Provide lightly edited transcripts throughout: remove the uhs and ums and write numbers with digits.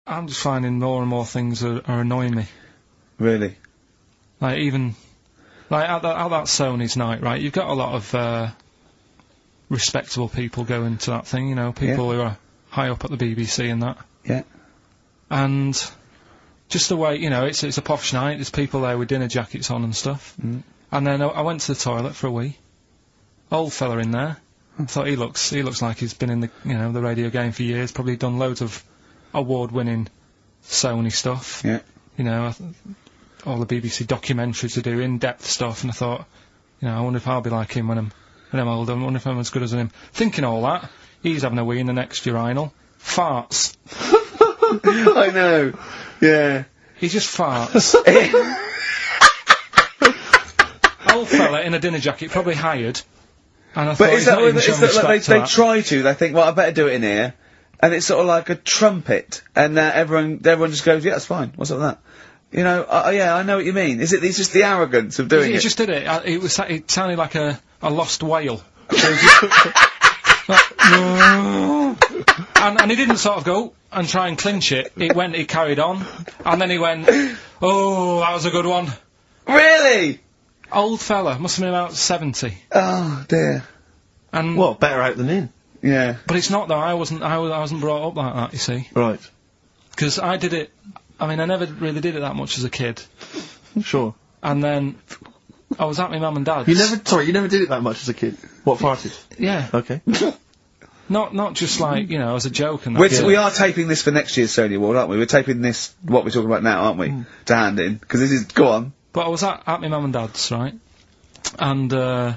I'm just finding more and more things are annoying me. Really? Like, even... Like, at that Sony's night, right, you've got a lot of, respectable people going to that thing, you know, people who are high up at the BBC and that. Yeah. And just the way, you know, it's a posh night, there's people there with dinner jackets on and stuff. Mm. And then I went to the toilet for a wee. Old fella in there. I thought he looks like he's been in the, you know, the radio game for years, probably done loads of award-winning Sony stuff. Yeah. You know, all the BBC documentaries to do, in-depth stuff, and I thought, you know, I wonder if I'll be like him when I'm older, I wonder if I'm as good as him. Thinking all that, he's having a wee in the next urinal. Farts. I know. Yeah. He just farts. Old fella in a dinner jacket, probably hired. And I thought, is that like they try to, they think, well, I better do it in here, and it's sort of like a trumpet, and everyone just goes, yeah, that's fine, what's up with that? You know, yeah, I know what you mean. It's just the arrogance of doing it. He just did it. It sounded like a lost whale. and he didn't sort of go and try and clinch it. He carried on, and then he went, oh, that was a good one. Really? Old fella, must have been about 70. Oh dear. And well, better out than in. Yeah. But it's not though. I wasn't brought up like that. You see. Right. Because I did it. I mean, I never really did it that much as a kid. Sure. And then I was at my mum and dad's. You never did it that much as a kid. What, farted? Yeah. Okay. Not just like, you know, as a joke and that. We are taping this for next year's Sony Award, aren't we? We're taping this, what we're talking about now, aren't we? To hand in. Because this is, go on. But I was at my mum and dad's, right? And,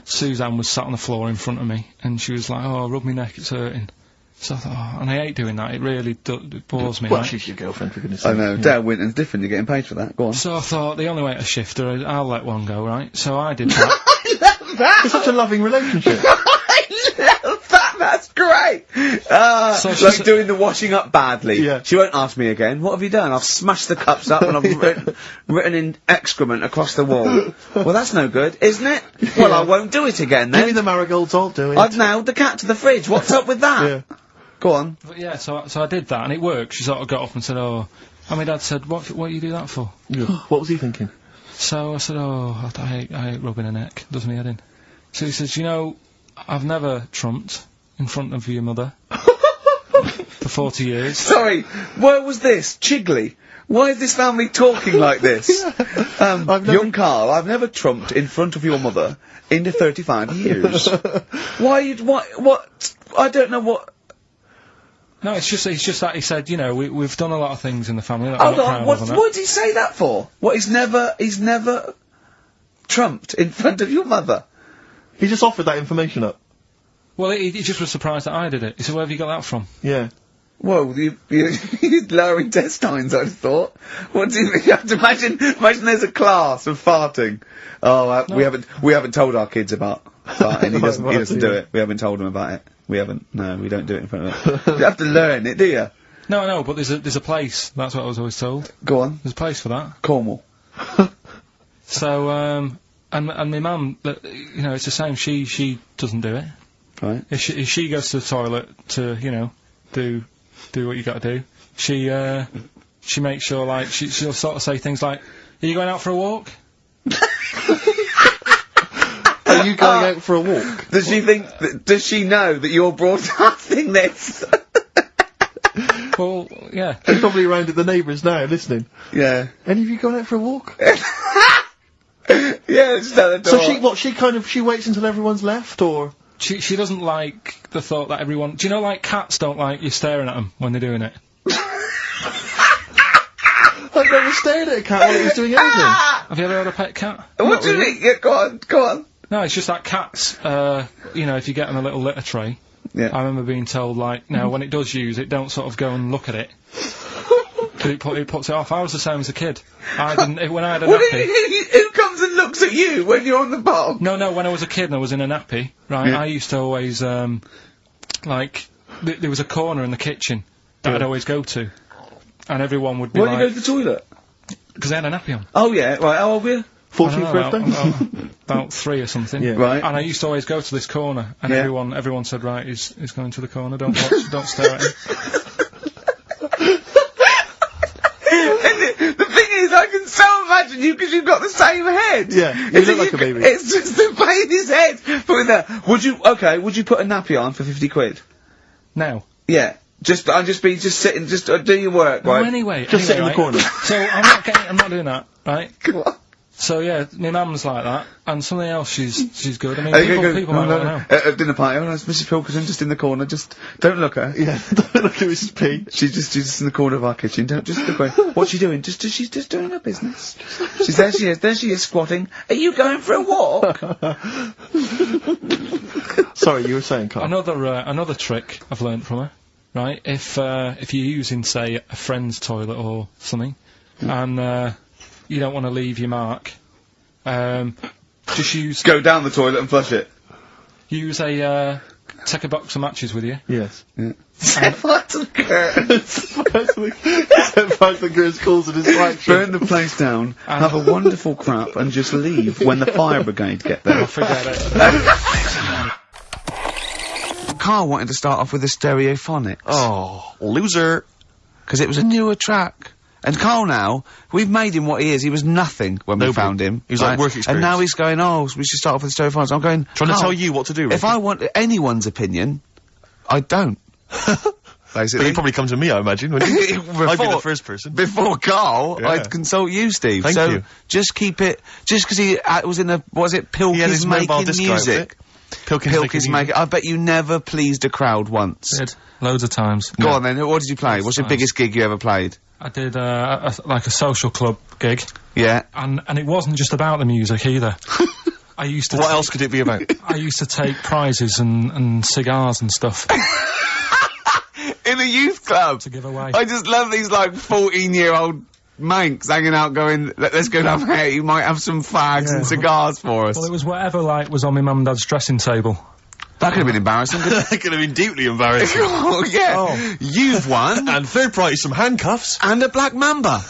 Suzanne was sat on the floor in front of me, and she was like, oh, rub me neck, it's hurting. So I thought, oh, and I hate doing that, it really it bores me. Well, right? she's your girlfriend, for goodness sake. I know, Dale Winton's different, you're getting paid for that, go on. So I thought, the only way to shift her, I'll let one go, right? So I did that. I love that! It's such a loving relationship. I love that, that's great! So like doing the washing up badly. Yeah. She won't ask me again, what have you done? I've smashed the cups up and I've written in excrement across the wall. Well, that's no good, isn't it? Well, I won't do it again then. Give me the marigolds, I'll do it. I've nailed the cat to the fridge, what's up with that? Yeah. Go on. But yeah, so I did that, and it worked. She sort of got up and said, oh, and my dad said, what you do that for? Yeah. What was he thinking? So I said, oh, I hate rubbing a neck, does me head in. So he says, you know, I've never trumped in front of your mother for 40 years. Sorry, where was this? Chigley? Why is this family talking like this? Young Karl, I've never trumped in front of your mother in the 35 years. What? I don't know what... No, it's just that he said, you know, we've done a lot of things in the family that Hold I'm not on, proud of. what did he say that for? What, he's never trumped in front of your mother? He just offered that information up. Well, he just was surprised that I did it. He said, where have you got that from? Yeah. Whoa, you're lowering intestines, I'd thought. What do you mean? You have to imagine there's a class of farting. Oh, no. we haven't told our kids about farting. He doesn't do it. We haven't told him about it. We don't do it in front of it. You have to learn it, do you? No, but there's a place. That's what I was always told. Go on. There's a place for that. Cornwall. So, and my mum, you know, it's the same. She doesn't do it. Right. If she goes to the toilet to, you know, do what you got to do, she makes sure, like, she'll sort of say things like, "Are you going out for a walk?" Are you going out for a walk? Does she think? Does she know that you're broadcasting this? Well, yeah. She's probably around at the neighbours now, listening. Yeah. Any of you going out for a walk? Yeah, just at the door. So she waits until everyone's left, or? She doesn't like the thought that everyone... Do you know, like, cats don't like you staring at them when they're doing it? I've never stared at a cat while it was doing anything. Have you ever had a pet cat? What do you mean? Yeah, go on. No, it's just that cats, you know, if you get them a little litter tray... Yeah. I remember being told, like, no, when it does use it, don't sort of go and look at it. Because it puts it off. I was the same as a kid. When I had a nappy... Who comes and looks at you when you're on the bar? No, when I was a kid and I was in a nappy, right, Yeah. I used to always, like, there was a corner in the kitchen that I'd always go to. And everyone would be Why like... do you go to the toilet? Because they had a nappy on. Oh, yeah, right, how old were you? 14th birthday? About 3 or something. Yeah. Right. And I used to always go to this corner, and Yeah. everyone said, right, he's going to the corner, don't watch, don't stare at him. because you've got the same head. Yeah, you look like a baby. It's just the baby's head. Put that. Would you put a nappy on for 50 quid? Now. Yeah. I'll just sitting, do your work, right? Well, anyway. Just sit in the right? corner. So I'm not doing that, right? Come on. So yeah, my mum's like that, and something else she's good. I mean, people No, might want to know. At dinner party, oh, it's Mrs. Pilkington just in the corner, just, don't look at her. Yeah, don't look at Mrs. P. She's just in the corner of our kitchen, don't just look away. What's she doing? She's just doing her business. There she is squatting. Are you going for a walk? Sorry, you were saying, Carl. Another trick I've learnt from her, right? If you're using, say, a friend's toilet or something, and you don't want to leave your mark, just Go down the toilet and flush it. Take a box of matches with you. Yes. Yeah. Set fire to the curtains. Set fire to the curtains calls a distraction. Burn the place down, have a wonderful crap, and just leave when the fire brigade get there. I'll forget it. Karl wanted to start off with the Stereophonics. Oh, loser. Because it was a newer track. And Karl now, we've made him what he is. He was nothing when we found him. He was like work experience. And now he's going, we should start off with the Stereophonics. I'm going, trying to tell you what to do, Ricky. If I want anyone's opinion, I don't. Basically. But you'd probably come to me, I imagine, wouldn't you? I'd be the first person. Before Karl, Yeah. I'd consult you, Steve. Thank you. Just keep it, just because he was in Pilkington making music. Pilkington's making. I bet you never pleased a crowd once. Did loads of times. Go on then. What did you play? What's your biggest gig you ever played? I did like a social club gig. Yeah. And it wasn't just about the music either. I used to. What else could it be about? I used to take prizes and cigars and stuff In a youth club. to give away. I just love these like 14-year-old manx hanging out going, let's go down here, you might have some fags and cigars for us. Well, it was whatever was on my mum and dad's dressing table. That could have been embarrassing, couldn't it? That could have been deeply embarrassing. Oh, yeah. Oh. You've won. And third prize, some handcuffs. And a black mamba.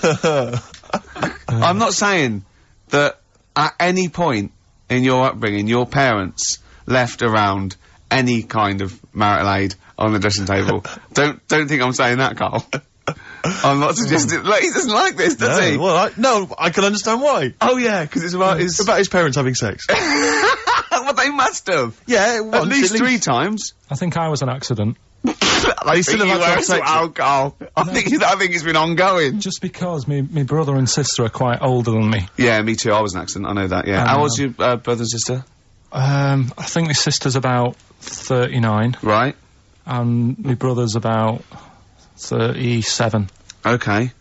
I'm not saying that at any point in your upbringing, your parents left around any kind of marital aid on the dressing table. Don't think I'm saying that, Karl. I'm not suggesting. Like, he doesn't like this, does he? Well, I can understand why. Oh yeah, because it's about his. It's about his parents having sex. Well, they must have. Yeah, At least 3 times. I think I was an accident. They still have had sex. Karl. I think it's been ongoing. Just because my brother and sister are quite older than me. Yeah, me too. I was an accident. I know that. Yeah. How old's your brother and sister? I think my sister's about 39. Right. And my brother's about 37. Okay.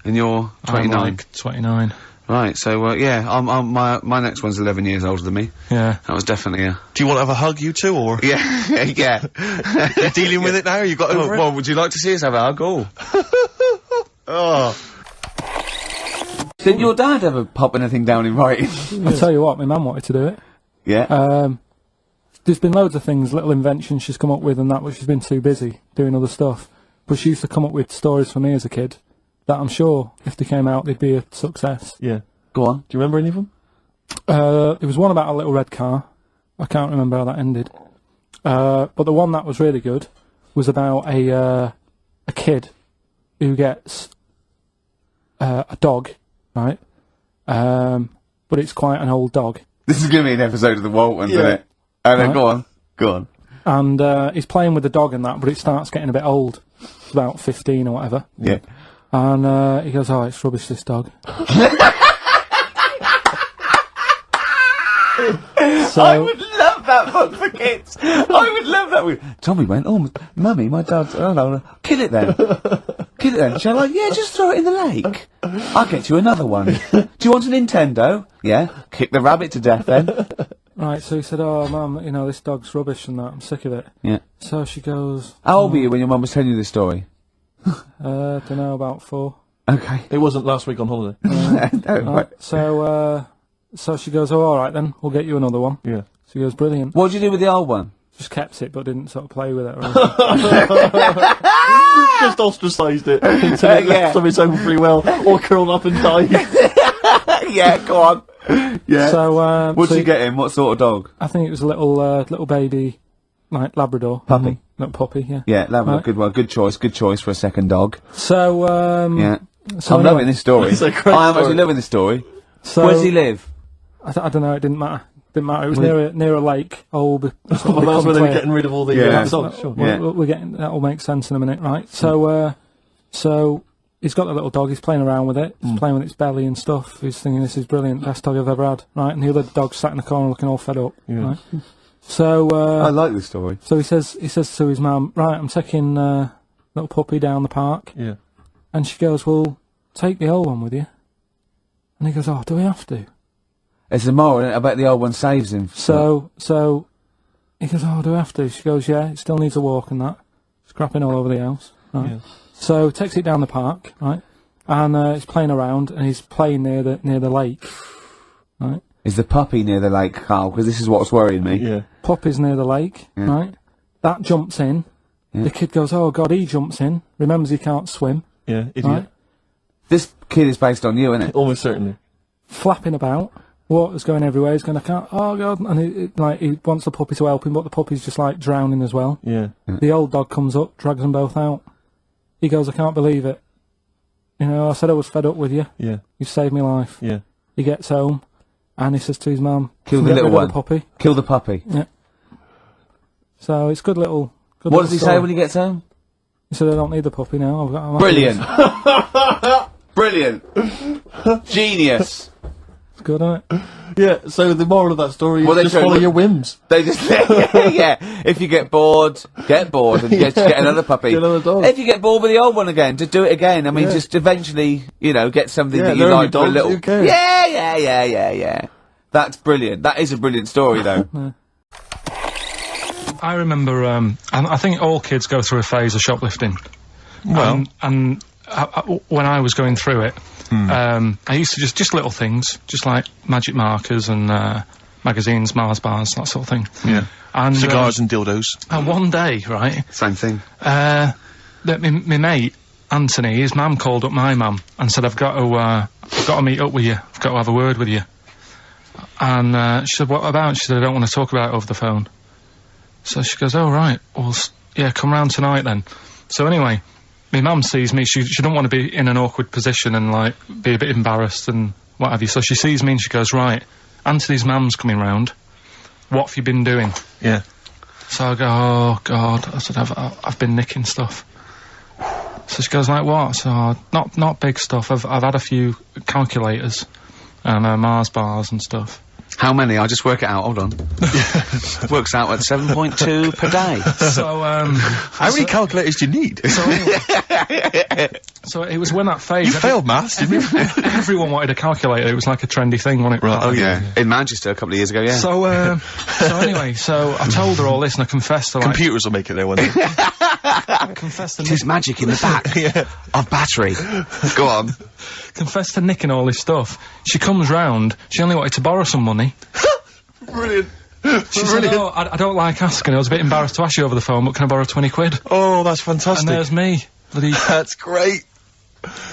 And you're 29. I'm like 29. Right. So yeah, my next one's 11 years older than me. Yeah. That was definitely a. Do you want to have a hug, you two, or? Yeah. Yeah. You're dealing with it now? You got over it? Well, would you like to see us have a hug? Oh. Did your dad ever pop anything down in writing? I'll tell you what, my mum wanted to do it. Yeah. There's been loads of things, little inventions she's come up with and that, but she's been too busy doing other stuff. But she used to come up with stories for me as a kid that I'm sure, if they came out, they'd be a success. Yeah. Go on. Do you remember any of them? There was one about a little red car. I can't remember how that ended. But the one that was really good was about a kid who gets a dog, right? But it's quite an old dog. This is going to be an episode of the Waltons, isn't it? And then go on. And he's playing with the dog and that, but it starts getting a bit old. It's about 15 or whatever. Yeah. And he goes, oh, it's rubbish, this dog. So, I would love that book for kids. I would love that. Tommy went, oh, Mummy, my dad's, oh no, kill it then. Kill it then. Shall I? Yeah, just throw it in the lake. I'll get you another one. Do you want a Nintendo? Yeah. Kick the rabbit to death then. right, so he said, oh, Mum, you know, this dog's rubbish and that, I'm sick of it. Yeah. So she goes... How old were you when your mum was telling you this story? Don't know, about 4. Okay. It wasn't last week on holiday. Right, so she goes, oh, alright then, we'll get you another one. Yeah. She goes, brilliant. What did you do with the old one? Just kept it, but didn't sort of play with it or anything. Just ostracised it until it left of its own free will, or curled up and died. Yeah, go on. Yeah. So, what did you get him? What sort of dog? I think it was a little baby, like Labrador. Puppy. Little puppy, yeah. Yeah, Labrador, Right. good one. Good choice for a second dog. So, Yeah. so I'm anyway, loving this story. It's a great I am story. actually loving this story. So Where does he live? I don't know. It didn't matter. It was near a lake. Oh, that's where they were getting rid of all the dogs. Sure. We're getting that'll make sense in a minute, right? So he's got the little dog. He's playing around with it. He's playing with its belly and stuff. He's thinking this is brilliant, best dog I've ever had, right? And the other dog sat in the corner looking all fed up, right? So I like this story. So he says to his mum, right, I'm taking little puppy down the park. Yeah. And she goes, well, take the old one with you. And he goes, oh, do we have to? It's a moral, isn't it? I bet the old one saves him. So he goes, oh, do we have to? She goes, yeah, it still needs a walk and that. It's crapping all over the house, right? Yeah. So takes it down the park, right? And he's playing around, and he's playing near the lake, right? Is the puppy near the lake, Carl? Because this is what's worrying me. Yeah. Puppy's near the lake, right? That jumps in. Yeah. The kid goes, oh, God, he jumps in. Remembers he can't swim. Yeah, idiot. Right? This kid is based on you, isn't it? Almost certainly. Flapping about. Water's going everywhere. He's going, I can't. Oh God! And he wants the puppy to help him, but the puppy's just like drowning as well. Yeah. The old dog comes up, drags them both out. He goes, I can't believe it. You know, I said I was fed up with you. Yeah. You saved my life. Yeah. He gets home, and he says to his mum, "Kill the little one. The puppy. Kill the puppy." Yeah. So it's good little. What does he say when he gets home? He said, I don't need the puppy now. Brilliant. Brilliant. Genius. It's good, isn't it? Yeah, so the moral of that story is just follow your whims. They just, yeah. If you get bored and get another puppy. Get another dog. If you get bored with the old one again, just do it again. I mean, just eventually, get something that you like for a little. Who cares? Yeah. That's brilliant. That is a brilliant story, though. I remember, I think all kids go through a phase of shoplifting. Well. And when I was going through it, I used to just little things, just like magic markers and magazines, Mars bars, that sort of thing. Yeah. And cigars and dildos. And one day, right? Same thing. My mate Anthony, his mum called up my mum and said, I've got to meet up with you. I've got to have a word with you. And she said, what about? She said, I don't want to talk about it over the phone. So she goes, oh, right, well, yeah, come round tonight then. So anyway, my mum sees me, she don't want to be in an awkward position and, like, be a bit embarrassed and what have you. So she sees me and she goes, right, Anthony's mum's coming round. What have you been doing? Yeah. So I go, oh, God. I said, I've been nicking stuff. So she goes, like, what? So, not big stuff. I've had a few calculators and Mars bars and stuff. How many? I'll just work it out. Hold on. Works out at 7.2 per day. So, how many calculators do you need? So, anyway, so it was when that phase. You failed maths, didn't you? Everyone wanted a calculator. It was like a trendy thing, wasn't it? Right. Oh yeah. In Manchester a couple of years ago. Yeah. So, anyway, so I told her all this and I confessed to, like, computers will make it there one day. confessed to There's magic in the back of battery. Go on. Confessed to nicking all this stuff. She comes round. She only wanted to borrow some money. Brilliant. She said, oh, I don't like asking. I was a bit embarrassed to ask you over the phone, but can I borrow 20 quid? Oh, that's fantastic. And there's me. That's great.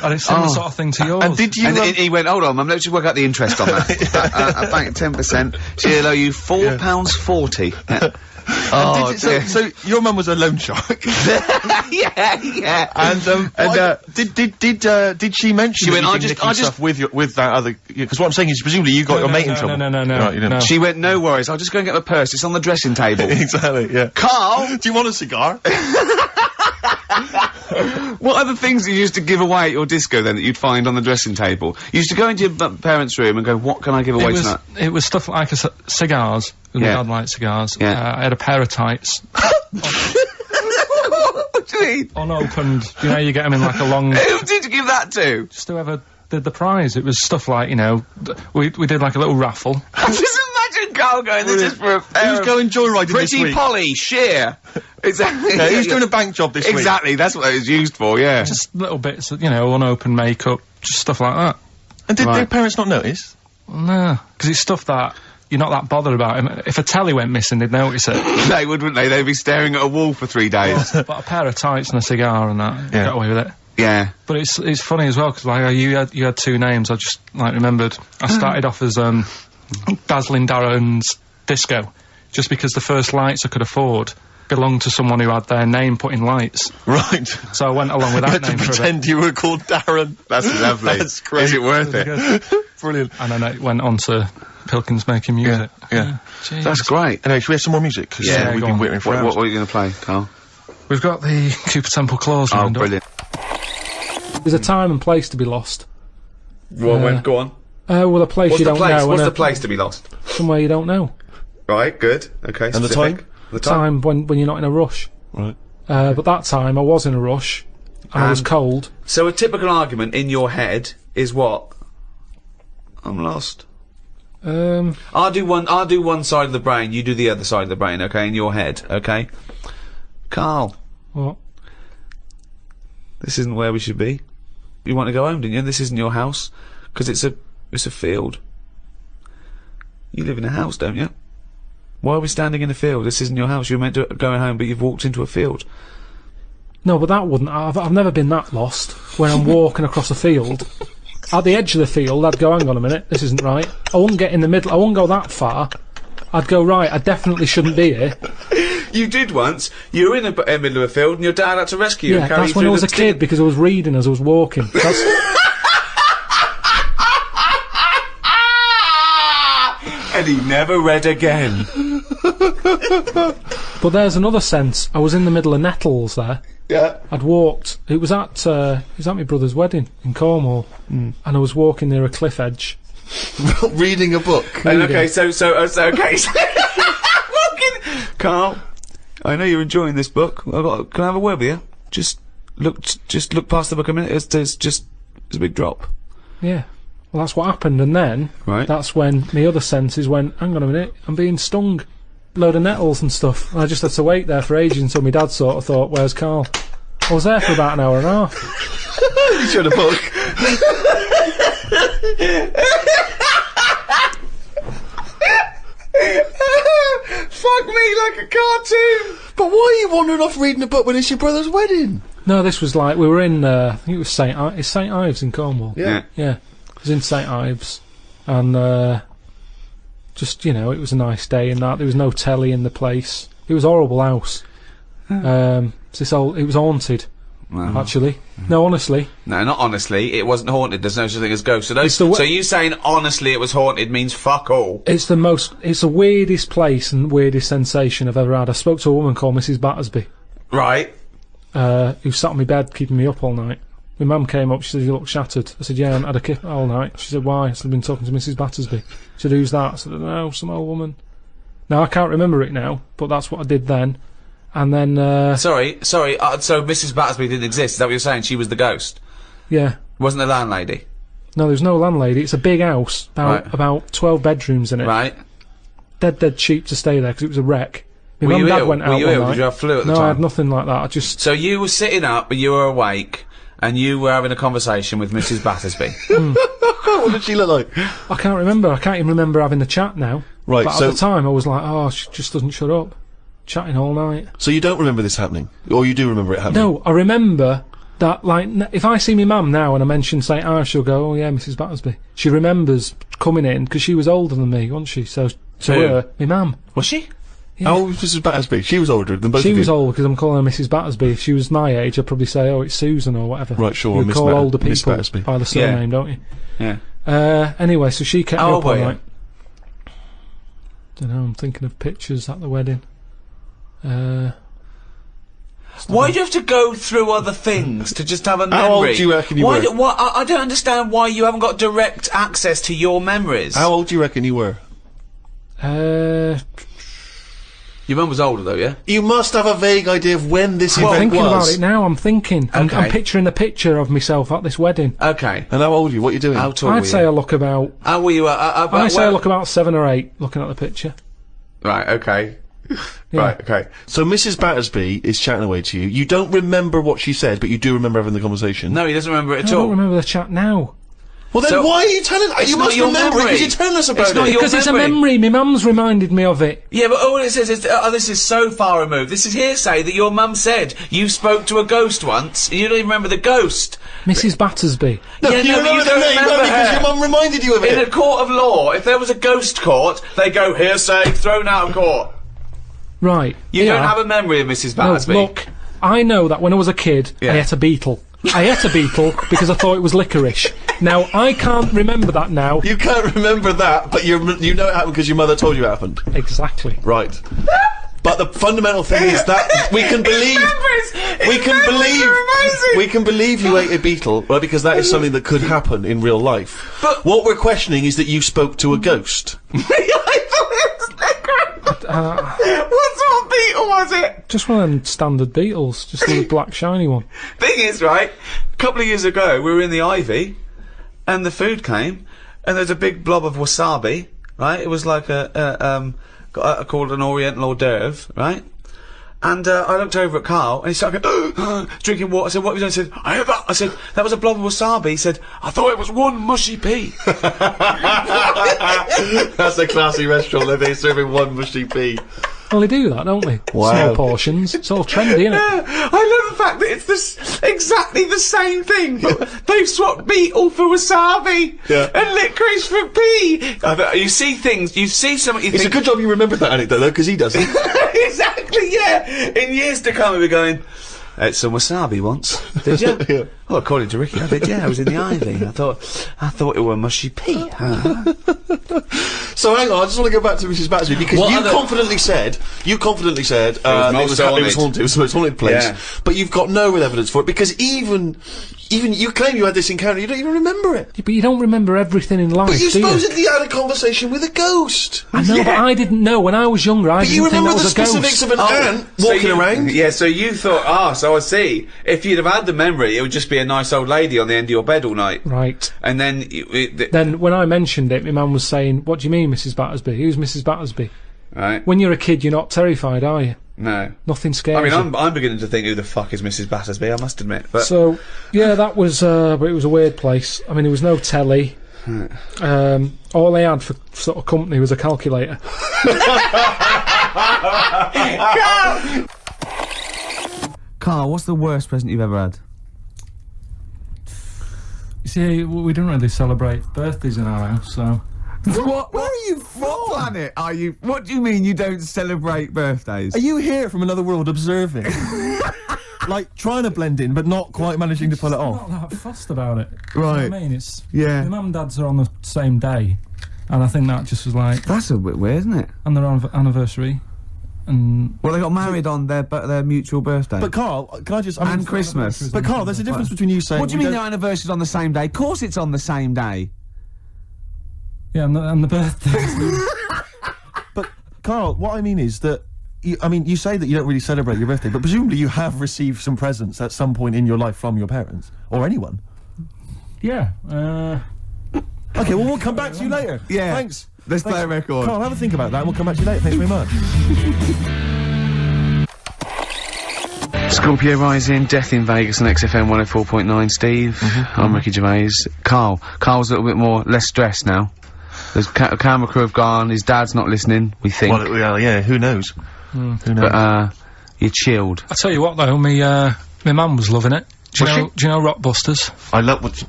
And it's similar sort of thing to yours. And did you... And he went, hold on, Mum, let's just work out the interest on that. I bank 10%. She'll owe you £4.40. Yeah. Oh, so your mum was a loan shark. yeah. And did she mention? She went, I just with that other, because what I'm saying is presumably you got your mate in trouble. No. Right, you didn't. No. She went, no worries, I'll just go and get my purse. It's on the dressing table. Exactly. Yeah. Carl, do you want a cigar? What other things you used to give away at your disco then that you'd find on the dressing table? You used to go into your parents' room and go, what can I give away tonight? It was stuff like cigars. My dad liked cigars. Yeah. I had a pair of tights. What do you mean? Unopened. You know, you get them in like a long... Who did you give that to? Just whoever did the prize. It was stuff like, you know, we did like a little raffle. Just imagine Carl going there just for a pair Who's going joyriding this week? Pretty Polly, sheer. Exactly. Yeah, who's doing a bank job this week? Exactly, that's what it was used for, yeah. Just little bits of, you know, unopened makeup, just stuff like that. And did their parents not notice? No, because it's stuff that you're not that bothered about. If a telly went missing, they'd notice it. They would, wouldn't they? They'd be staring at a wall for 3 days. But a pair of tights and a cigar and that, got away with it. Yeah. But it's funny as well, because like, you had two names, I just, like, remembered. I started off as, Dazzling Darren's Disco, just because the first lights I could afford belonged to someone who had their name put in lights. Right. So I went along with that name for a bit. Pretend you were called Darren. That's lovely. That's great. Is it worth it? Brilliant. And then it went on to Pilkins making music. Yeah. Jeez. That's great. Anyway, should we have some more music? 'Cause, Yeah, we've go been on. waiting for What hours. are you going to play, Carl? We've got the Cooper Temple Claws Oh, lined up. brilliant. There's a time and place to be lost. Well, go on. Well, a place What's you the don't place? know. What's and the place to be lost? Somewhere you don't know. Right, good. Okay, And the specific. time? The time. Time when you're not in a rush. Right. But that time I was in a rush, and I was cold. So a typical argument in your head is what? I'm lost. I'll do one side of the brain, you do the other side of the brain, okay, in your head, okay? Carl, What? this isn't where we should be. You want to go home, didn't you? This isn't your house, because it's a field. You live in a house, don't you? Why are we standing in a field? This isn't your house. You were meant to go home, but you've walked into a field. No, but that wouldn't. I've never been that lost. When I'm walking across a field, at the edge of the field, I'd go, hang on a minute, this isn't right. I wouldn't get in the middle. I wouldn't go that far. I'd go, right, I definitely shouldn't be here. You did once. You were in the middle of a field, and your dad had to rescue you Yeah, and carry you that's when through I was the a kid, because I was reading as I was walking. That's, And he never read again. but there's another sense. I was in the middle of nettles there. Yeah. I'd walked. It was at my brother's wedding in Cornwall, and I was walking near a cliff edge. Reading a book. And okay, so okay. Walking. Carl, I know you're enjoying this book. Can I have a word with you? Just look past the book a minute. It's a big drop. Yeah. Well, that's what happened, and then Right. that's when my other senses went, hang on a minute, I'm being stung. Load of nettles and stuff. And I just had to wait there for ages until my dad sort of thought, where's Carl? I was there for about an hour and a half. You showed a book. Fuck me like a cartoon. But why are you wandering off reading a book when it's your brother's wedding? No, this was like, we were in, I think it was St Ives in Cornwall. Yeah. Yeah. It was in St Ives. And, just, it was a nice day and that. There was no telly in the place. It was a horrible house. It was haunted, actually. No, honestly. No, not honestly. It wasn't haunted. There's no such thing as ghosts. It's So you saying honestly it was haunted means fuck all. It's the weirdest place and weirdest sensation I've ever had. I spoke to a woman called Mrs. Battersby, Right. who sat on my bed keeping me up all night. My mum came up, she said, you look shattered. I said, yeah, I haven't had a kip all night. She said, why? I said, I've been talking to Mrs. Battersby. She said, who's that? I said, no, some old woman. Now, I can't remember it now, but that's what I did then. And then, Sorry. So Mrs. Battersby didn't exist. Is that what you're saying? She was the ghost. yeah. Wasn't the landlady. No, there's no landlady. It's a big house, about 12 bedrooms in it. Right. Dead cheap to stay there because it was a wreck. My Were mum you and dad ill? went Were out you one ill? night. Did you have flu at the No, I time? had nothing like that. I just... So you were sitting up, but you were awake, and you were having a conversation with Mrs. Battersby. What did she look like? I can't remember. I can't even remember having the chat now. Right, But so- at the time, I was like, oh, she just doesn't shut up. Chatting all night. So you don't remember this happening? Or you do remember it happening? No, I remember that, like, if I see my mum now and I mention St. Ives, she'll go, oh, yeah, Mrs. Battersby. She remembers coming in, because she was older than me, wasn't she? So, to Who? her, my mum. Was she? Yeah. How old was Mrs. Battersby? She was older than both She of you. was old, because I'm calling her Mrs. Battersby. If she was my age, I'd probably say, oh, it's Susan or whatever. Right, sure, You Miss call older Miss people Battersby. by the surname, don't you? Yeah. Anyway, so she kept How me old up all were you? night. Don't know, I'm thinking of pictures at the wedding. Why do you have to go through other things to just have a memory? How old do you reckon you were? I don't understand why you haven't got direct access to your memories. How old do you reckon you were? Your mum was older though, yeah? You must have a vague idea of when this I'm event thinking was. about it now, I'm thinking. I'm Okay. picturing a picture of myself at this wedding. Okay. And how old are you? What are you doing? How tall were I'd you? say I look about... How were you? I'd say I look about 7 or 8, looking at the picture. Right, okay. Yeah. Right, okay. So Mrs. Battersby is chatting away to you. You don't remember what she said, but you do remember having the conversation. No, he doesn't remember it I at don't all. remember the chat now. Well then So- why are you telling us? It's You not must your remember it memory. because you're telling us about It's not it. your Because it's a memory. memory, my mum's reminded me of it. Yeah, but all it says is, this is so far removed. This is hearsay that your mum said you spoke to a ghost once, and you don't even remember the ghost. Mrs. Battersby. No, Yeah, you no, but remember you the don't name remember only because her. your mum reminded you of In a it. court of law, if there was a ghost court, they go hearsay, thrown out of court. Right. You yeah. don't have a memory of Mrs. No, Battersby. look, I know that when I was a kid, Yeah. I ate a beetle. I ate a beetle because I thought it was licorice. Now, I can't remember that now. You can't remember that, but you know it happened because your mother told you it happened. Exactly. Right. But the fundamental thing is that we can believe you ate a beetle, right? Because that is something that could happen in real life. But what we're questioning is that you spoke to a ghost. I thought it was licorice. What sort of beetle was it? Just one of them standard beetles, just a little black shiny one. Thing is, right, a couple of years ago, we were in the Ivy, and the food came, and there's a big blob of wasabi, right? It was like called an Oriental hors d'oeuvre, right? And I looked over at Karl, and he started going, drinking water. I said, what have you done? He said, I had that. I said, that was a blob of wasabi. He said, I thought it was one mushy pea. That's a classy restaurant, they're serving one mushy pea. Well, they do that, don't they? Wow. Small portions. It's all trendy, isn't it? I love the fact that it's exactly the same thing, but they've swapped beetle for wasabi and licorice for pea. You see things, you see something. It's a good job you remembered that anecdote though, because he doesn't. Exactly, yeah. In years to come, we'll be going. Ate some wasabi once. Did you? Yeah. Well, according to Ricky, I did. Yeah, I was in the Ivy. I thought it were mushy pea. So hang on, I just want to go back to Mrs. Battersby because you confidently said it was a haunted place. Yeah. But you've got no real evidence for it because even you claim you had this encounter, you don't even remember it. Yeah, but you don't remember everything in life, But you do you? supposedly had a conversation with a ghost. I know, but I didn't know. When I was younger, I But you didn't think remember that the was a ghost. specifics of an ant walking around? Yeah, so you thought, so I see. If you'd have had the memory, it would just be a nice old lady on the end of your bed all night. Right. And then... Then, when I mentioned it, my mum was saying, what do you mean, Mrs. Battersby? Who's Mrs. Battersby? Right. When you're a kid, you're not terrified, are you? No. Nothing scares I mean, you. I'm beginning to think, who the fuck is Mrs. Battersby, I must admit. But So, yeah, that was, but it was a weird place. I mean, there was no telly. All they had for sort of company was a calculator. Karl, what's the worst present you've ever had? You see, we don't really celebrate birthdays in our house, so... What? Where are you from? What planet are you? What do you mean you don't celebrate birthdays? Are you here from another world observing? Like, trying to blend in, but not quite managing to pull it off? Not that fussed about it. Right. You know what I mean? It's... Yeah. My mum and dad's are on the same day, and I think that just was like... That's a bit weird, isn't it? And their anniversary, and... Well, they got married on their mutual birthday. But Karl, can I just... and Christmas. But Karl, there's a difference between you saying... What do you mean their anniversary's on the same day? Of course it's on the same day. Yeah, and the birthday. But, Karl, what I mean is that... you say that you don't really celebrate your birthday, but presumably you have received some presents at some point in your life from your parents. Or anyone. Yeah, Okay, well, we'll come back to you later. Yeah. Thanks. Let's play a record. Karl, have a think about that and we'll come back to you later. Thanks very much. Scorpio Rising, Death in Vegas on XFM 104.9. Steve, I'm Ricky Gervais. Carl's a little bit less stressed now. There's camera crew have gone, his dad's not listening, we think. Well, yeah, who knows? Who knows? But, you're chilled. I tell you what though, my mum was loving it. Do you know Rockbusters?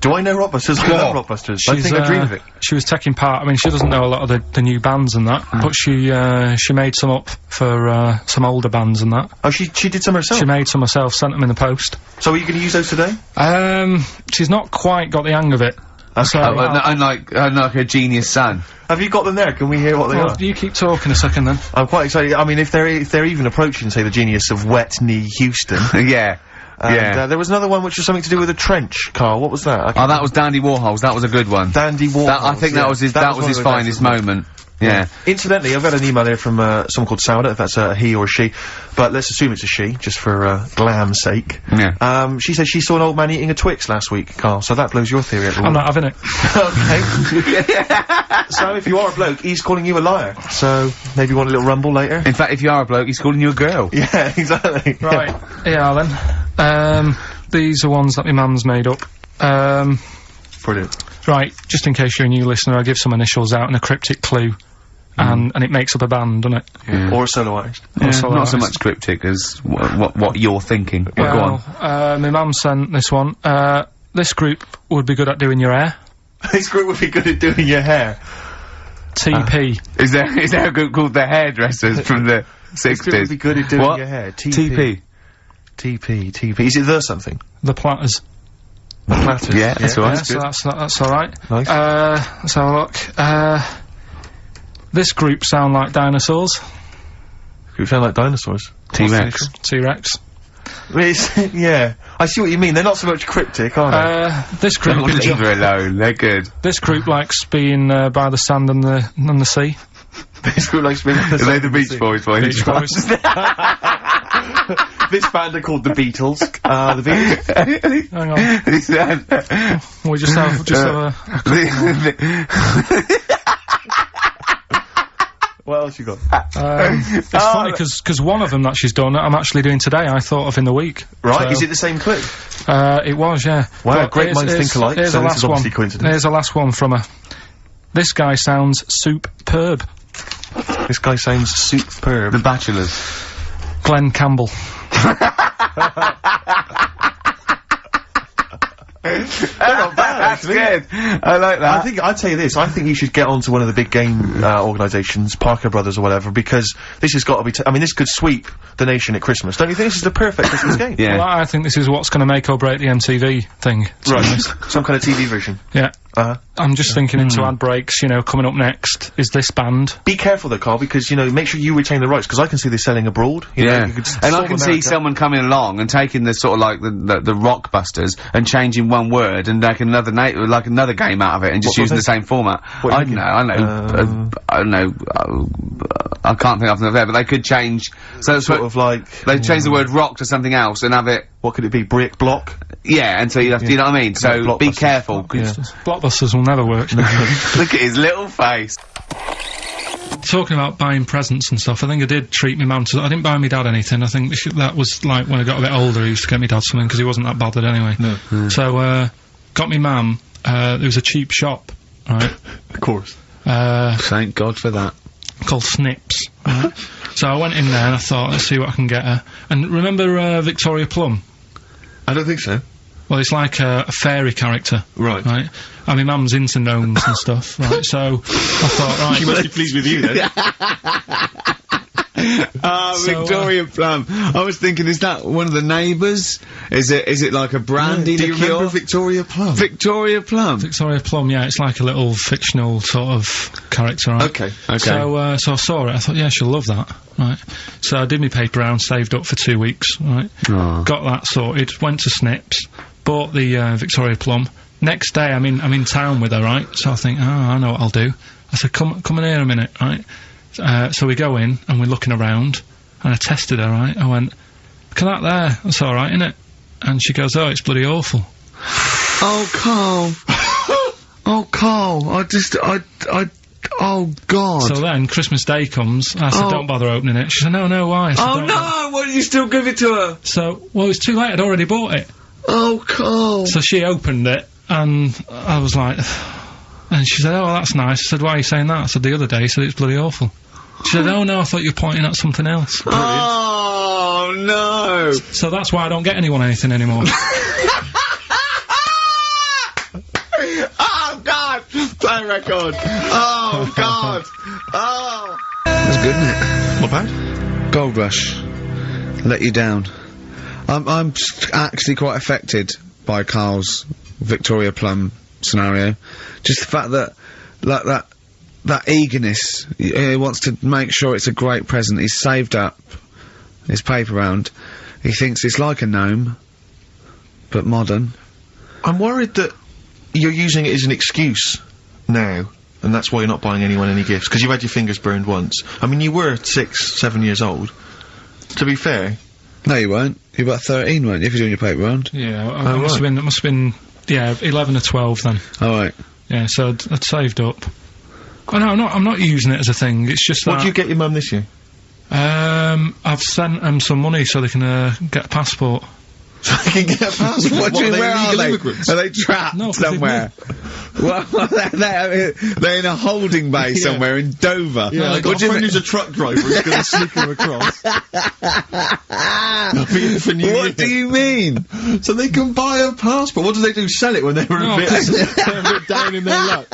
Do I know Rockbusters? I love Rockbusters. I think I dream of it. She was taking part. I mean, she doesn't know a lot of the new bands and that, but she made some up for some older bands and that. Oh, she did some herself? She made some herself, sent them in the post. So are you going to use those today? She's not quite got the hang of it. Okay. So, Unlike her genius son. Have you got them there? Can we hear what they are? You keep talking a second then. I'm quite excited. I mean, if they're even approaching, say, the genius of Wet Knee Houston. Yeah. And, there was another one which was something to do with a trench, Karl. What was that? That was Dandy Warhols. That was a good one. Dandy Warhols. I think that was his finest moment. Yeah. Incidentally, I've had an email here from someone called Sourdough, if that's a he or a she, but let's assume it's a she, just for glam's sake. Yeah. She says she saw an old man eating a Twix last week, Karl, so that blows your theory out the I'm water. not having it. Okay. So if you are a bloke, he's calling you a liar. So maybe you want a little rumble later? In fact, if you are a bloke, he's calling you a girl. Yeah, exactly. Right. Yeah, then. These are ones that my mum's made up. Brilliant. Right, just in case you're a new listener, I'll give some initials out and a cryptic clue. And it makes up a band, doesn't it? Yeah. Or a solo artist. Yeah, not so much cryptic as what you're thinking. Well, go on. My mum sent this one. This group would be good at doing your hair. This group would be good at doing your hair. TP. Is there a group called the Hairdressers from the 60s? This group would be good at doing your hair. TP. TP. Is it the something? The Platters. Platters. Yeah, that's all right. Yeah, so that's all right. Nice. Let's have a look. This group sound like dinosaurs. You sound like dinosaurs. T-Rex. T-Rex. Yeah, I see what you mean. They're not so much cryptic, are they? This group. Leave her alone. They're good. This group likes being by the sand and the sea. This group likes being Are they the Beach Boys? Beach Boys. This band are called the Beatles. The Beatles. Hang on. We just have What else you got? It's funny because one of them that she's done, I'm actually doing today. I thought of in the week. Right, So, is it the same clip? It was, yeah. Wow, But great minds think alike, Here's so the this last is obviously one. coincidence. Here's the last one from her. This guy sounds superb. This guy sounds superb. The Bachelors. Glenn Campbell. That's good. I like that. I'd tell you this, I think you should get onto one of the big game, organisations, Parker Brothers or whatever, because this has got to be, I mean, this could sweep the nation at Christmas. Don't you think this is the perfect Christmas game? Yeah. Well, I think this is what's going to make or break the MTV thing. to be Right. honest. Some kind of TV version. Yeah. Uh-huh. I'm just thinking into ad breaks, you know, coming up next is this band. Be careful though, Carl, because, you know, make sure you retain the rights, because I can see this selling abroad. You know, Yeah, you could and I solve can see America. someone coming along and taking the sort of like the Rockbusters and changing one word and like another game out of it and just What using was the same format. What I do you don't know. I don't know. I can't think of them there, but they could change. So Sort of like... they change the word rock to something else and have it. What could it be? Brick block? Yeah, and so you have to, you know what I mean? So Like be Blockbusters. careful. 'Cause Blockbusters will never work. look at his little face. Talking about buying presents and stuff, I think I did treat my mum to. I didn't buy my dad anything. I think that was like when I got a bit older, I used to get my dad something because he wasn't that bothered anyway. No. So, got me mum. There was a cheap shop, right? Of course. Thank God for that. Called Snips. Right? So I went in there and I thought, let's see what I can get her. And remember Victoria Plum? I don't think so. Well, it's like a fairy character. Right. Right? And my mum's into gnomes and stuff, right? So I thought, right. She must be pleased with you then. Victoria Plum. I was thinking, is that one of the neighbours? Is it like a brandy Do you liqueur? remember Victoria Plum? Victoria Plum. Victoria Plum, yeah, it's like a little fictional sort of character, right? Okay. So I saw it, I thought, yeah, she'll love that, right? So I did my paper round, saved up for 2 weeks, right? Aw. Got that sorted, went to Snips, bought the Victoria Plum. Next day, I'm in town with her, right? So I think, oh, I know what I'll do. I said, come in here a minute, right? So we go in, and we're looking around, and I tested her, right? I went, look at that there, that's alright, innit? And she goes, oh, it's bloody awful. Oh, Carl. Oh, Carl. Oh, God. So then, Christmas Day comes, I said, Oh. don't bother opening it. She said, no, why? I said, Oh, "Don't bother." no! Why did you still give it to her? So, well, it's too late, I'd already bought it. Oh, Carl. So she opened it, and I was like, and she said, oh, that's nice. I said, why are you saying that? I said, the other day, you said it's bloody awful. She said, oh, no, I thought you were pointing at something else. Oh, no. So that's why I don't get anyone anything anymore. Oh, God. Play record. Oh, God. Oh. That's good, isn't it? Not bad. Gold Rush. Let you down. I'm actually quite affected by Carl's Victoria Plum scenario. Just the fact that, like, that eagerness, he wants to make sure it's a great present. He's saved up his paper round. He thinks it's like a gnome, but modern. I'm worried that you're using it as an excuse now, and that's why you're not buying anyone any gifts, because you've had your fingers burned once. I mean, you were 6, 7 years old. To be fair. No, you weren't. You were about 13, weren't you, if you're doing your paper round? Yeah, it must have been, yeah, 11 or 12 then. Alright. Yeah, so I'd saved up. Oh no, I'm not using it as a thing, it's just What that... do you get your mum this year? I've sent them some money so they can, get a passport. So I can get a passport. What do you mean, where are illegal they? immigrants? Are they trapped No, 'cause they've somewhere? Well, they're in a holding bay somewhere in Dover. Yeah, I got a friend who's a truck driver who's going to sneak them across. For New Year. What do you mean? So they can buy a passport. What do they do? Sell it when they were No, a bit 'cause- they're a bit down in their luck.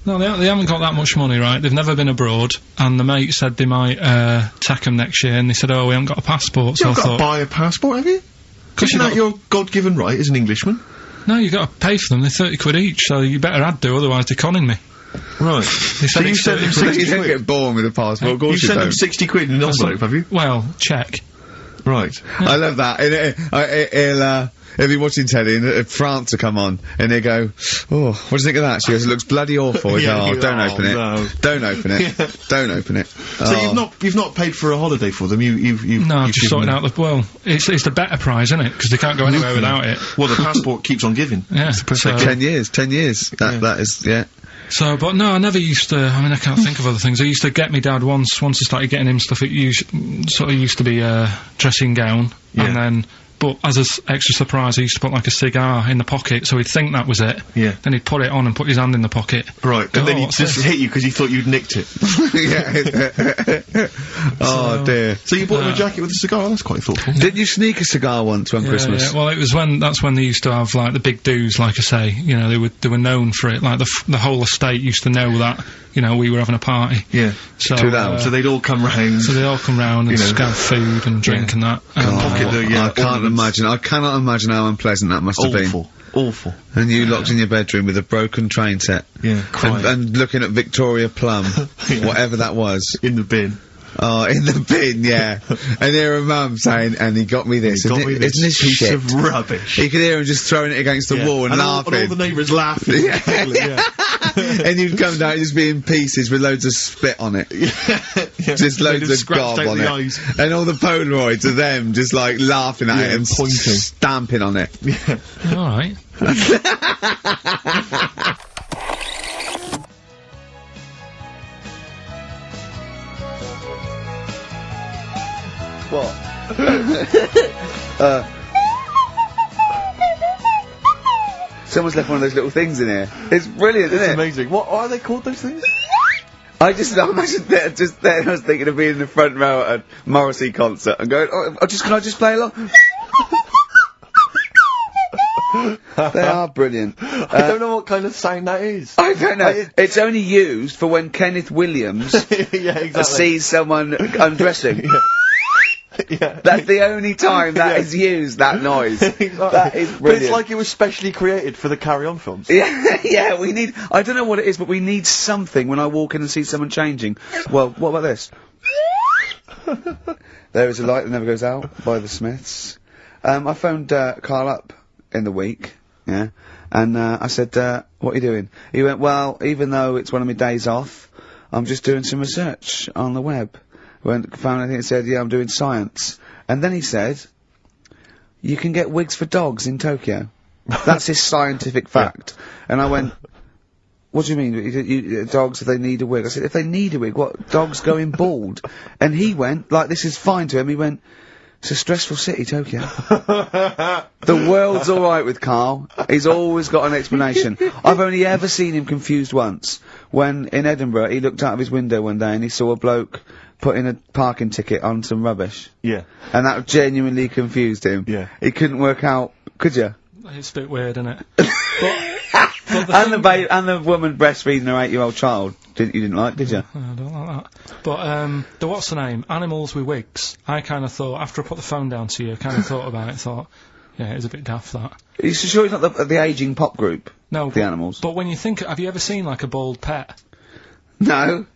No, they haven't got that much money, right? They've never been abroad, and the mate said they might, take them next year, and they said, oh, we haven't got a passport, so I You've got to thought... buy a passport, have you? Isn't that your God-given right as an Englishman? No, you got to pay for them. They're 30 quid each, so you better add do, otherwise they're conning me. Right. So you sent them 60 You don't quid? get born with a passport, of You course you sent them don't. 60 quid in an envelope, have you? Well, check. Right. I love that. He'll be watching telly and France will come on and he'll go, oh, what do you think of that? She goes, it looks bloody awful. He goes, don't open it. No. Don't open it. Don't open it. So you've not paid for a holiday for them. You've No, you've just given sorting them- out it's the better prize, isn't it? Because they can't go anywhere without it. Well, the passport keeps on giving. Yeah. perfect. 10 years. That is, yeah. So, but no, I never used to. I mean, I can't think of other things. I used to get me dad once I started getting him stuff. It sort of used to be a dressing gown, Yeah. and then. But as an extra surprise, I used to put like a cigar in the pocket, so he'd think that was it. Yeah. Then he'd put it on and put his hand in the pocket. Right. Go, And then "Oh, he what's just this?" hit you because he thought you'd nicked it. Yeah. Oh dear. So you bought him a jacket with a cigar? That's quite thoughtful. Did you sneak a cigar once one Christmas? Yeah, well, that's when they used to have like the big do's, like I say. You know, they were known for it. Like the whole estate used to know that. You know, we were having a party. Yeah. So Too loud. So they'd all come round. so they all come round and You know. have food and drink and that. And, pocket the, yeah, I can't ornaments. imagine. I cannot imagine how unpleasant that must have been. Awful. And you locked in your bedroom with a broken train set. Yeah. Crying. And looking at Victoria Plum, whatever that was. in the bin. Oh, in the bin, yeah. And hear a mum saying, and he got me this. Got Isn't me it- this isn't this piece shit? of rubbish. You could hear him just throwing it against the wall and all laughing. the neighbours laughing. And you'd come down and just be in pieces with loads of spit on it. Just They'd loads have of scratched gob out on the it. eyes. And all the Polaroids of them just like laughing at Yeah, it and pointing. stamping on it. all right. What? Someone's left one of those little things in here. It's brilliant, isn't it? Amazing. What are they called, those things? I imagine that just then I was thinking of being in the front row at a Morrissey concert and going, can I just play along? They are brilliant. I don't know what kind of sound that is. I don't know. It's only used for when Kenneth Williams Yeah, exactly. sees someone undressing. Yeah. That's the only time that is used, that noise. Exactly. That is But brilliant. it's like it was specially created for the Carry On films. Yeah, we need, I don't know what it is, but we need something when I walk in and see someone changing. Well, what about this? There is a light that never goes out by the Smiths. I phoned, Karl up in the week, yeah, and, I said, what are you doing? He went, well, even though it's one of my days off, I'm just doing some research on the web. Found anything that said, yeah, I'm doing science. And then he said, you can get wigs for dogs in Tokyo. That's his scientific fact. And I went, what do you mean? Dogs, if they need a wig? I said, if they need a wig, what? Dogs going bald? And he went, like, this is fine to him, he went, it's a stressful city, Tokyo. The world's alright with Karl. He's always got an explanation. I've only ever seen him confused once. When, in Edinburgh, he looked out of his window one day and he saw a bloke putting a parking ticket on some rubbish. Yeah. And that genuinely confused him. Yeah. He couldn't work out, could you? It's a bit weird, isn't it? And the woman breastfeeding her 8-year-old child. You didn't like, did you? I don't like that. But, the what's the name? Animals with wigs. I kind of thought, after I put the phone down to you, I kind of thought about it, thought, yeah, it was a bit daft, that. Are you sure it's not the ageing pop group? No. The animals? But when you think, have you ever seen, like, a bald pet? No.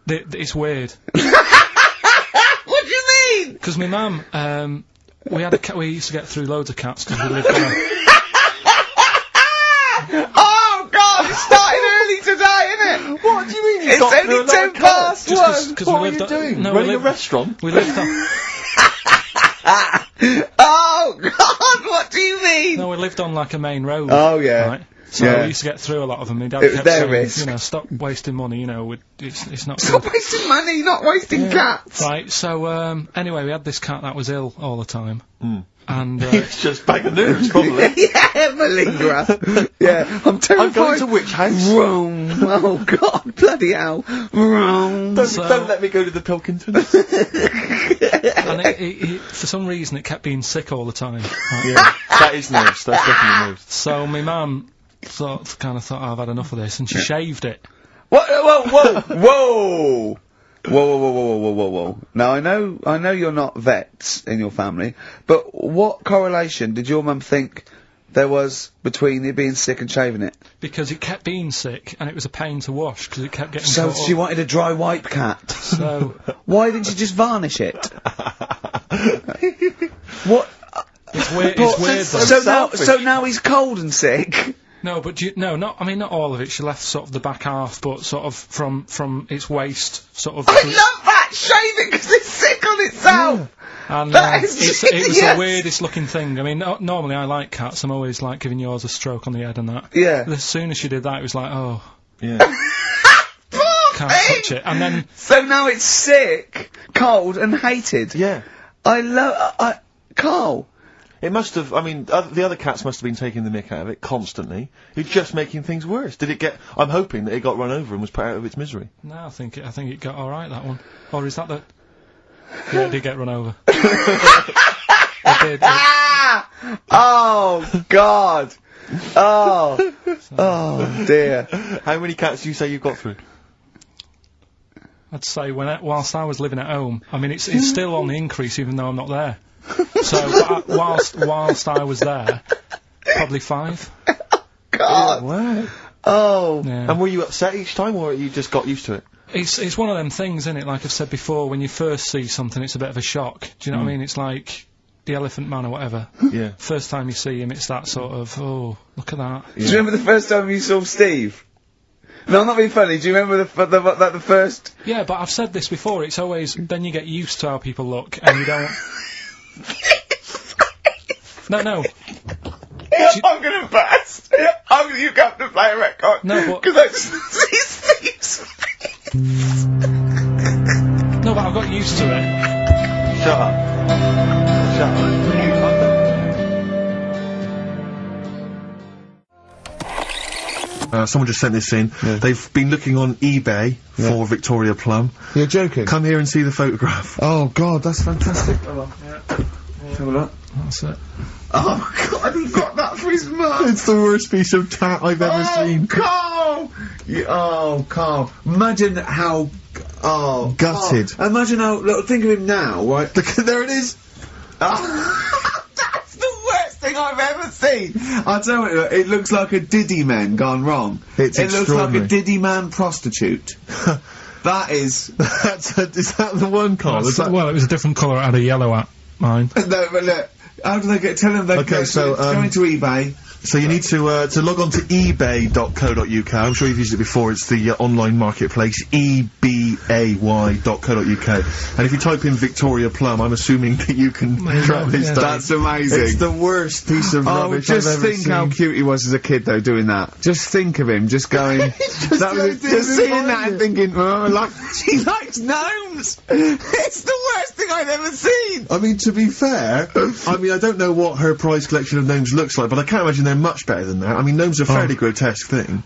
It's weird. What do you mean? Because my mum, we had a cat, we used to get through loads of cats because we lived on a... Oh God, it started early today, innit? What do you mean? It's only 10 past one. Cause What we are you lived on, doing? No, Running we a lived, restaurant? we lived on... Oh God, what do you mean? No, we lived on like a main road. Oh, yeah. Right? So Yeah. we used to get through a lot of them. My dad It was kept their saying, risk. you know, stop wasting money, you know, it's not Stop good. wasting money, not wasting cats. Right, so, anyway, we had this cat that was ill all the time. And, It's just bag of nerves, probably. Yeah, malingerer. Yeah, I'm terrified. I'm going to which house? Rome. Oh God, bloody hell. Rome. Don't let me go to the Pilkingtons. and it, for some reason, it kept being sick all the time. Right? Yeah, that is nerves. That's definitely nerves. So my mum kind of thought, oh, I've had enough of this, and she shaved it. What? Whoa, whoa, whoa. Whoa. Now, I know you're not vets in your family, but what correlation did your mum think there was between you being sick and shaving it? Because it kept being sick, and it was a pain to wash, because it kept getting So caught she up. wanted a dry wipe cat. So, Why didn't you just varnish it? What? it's weird, it's weird though. So now he's cold and sick. No, but not all of it. She left sort of the back half, but sort of from its waist, sort of. I love that! Shave it because it's sick on itself! And That is it was genius. the weirdest looking thing. I mean, normally I like cats. I'm always like giving yours a stroke on the head and that. Yeah. But as soon as she did that, it was like, oh, Yeah. can't touch it. And then So now it's sick, cold, and hated. Yeah. Carl. It must have, I mean, the other cats must have been taking the mick out of it constantly. It's just making things worse. Did it get, I'm hoping that it got run over and was put out of its misery. no, I think it got all right, that one. Or is that the? Yeah, it did get run over. It did. Oh, God. Oh, dear. How many cats do you say you've got through? I'd say whilst I was living at home, I mean, it's still on the increase even though I'm not there. So whilst I was there, probably 5. God. Wow. Oh. Yeah. And were you upset each time, or you just got used to it? It's one of them things, isn't it? Like I've said before, when you first see something, it's a bit of a shock. Do you know what I mean? It's like the Elephant Man or whatever. Yeah. First time you see him, it's that sort of, oh, look at that. Do you remember the first time you saw Steve? No, I'm not being funny. Do you remember the first? Yeah, but I've said this before. It's always then you get used to how people look, and you don't. No. I'm gonna burst. You have to play a record. No, but Because I just see Steve's face. no, but I've got used to it. Shut up. Shut up. Someone just sent this in. Yeah. They've been looking on eBay for Victoria Plum. You're joking? Come here and see the photograph. Oh, God, that's fantastic. Have a look. That's it. Oh, God, he got that for his mum. It's the worst piece of tat I've ever seen. Carl! Carl. Imagine how... Oh, Gutted. Carl. Imagine how... Look, think of him now, right? There it is. That's the worst thing I've ever seen. I'll tell you, it looks like a Diddy man gone wrong. It's It looks like extraordinary. a Diddy man prostitute. That is... Is that the one, Carl? Is that... Well, it was a different colour. It had a yellow at mine. No, but look, how do they get... Tell them they Okay, so, go into eBay. So you need to log on to ebay.co.uk. I'm sure you've used it before. It's the online marketplace, ebay.co.uk. And if you type in Victoria Plum, I'm assuming that you can track this down. That's amazing. It's the worst piece of rubbish just I've ever think seen. how cute he was as a kid, though, doing that. Just think of him, just going... just seeing that and thinking, oh, he likes gnomes! It's the worst thing I've ever seen! I mean, to be fair, I mean, I don't know what her prize collection of gnomes looks like, but I can't imagine they're much better than that. I mean, gnomes are a fairly grotesque thing.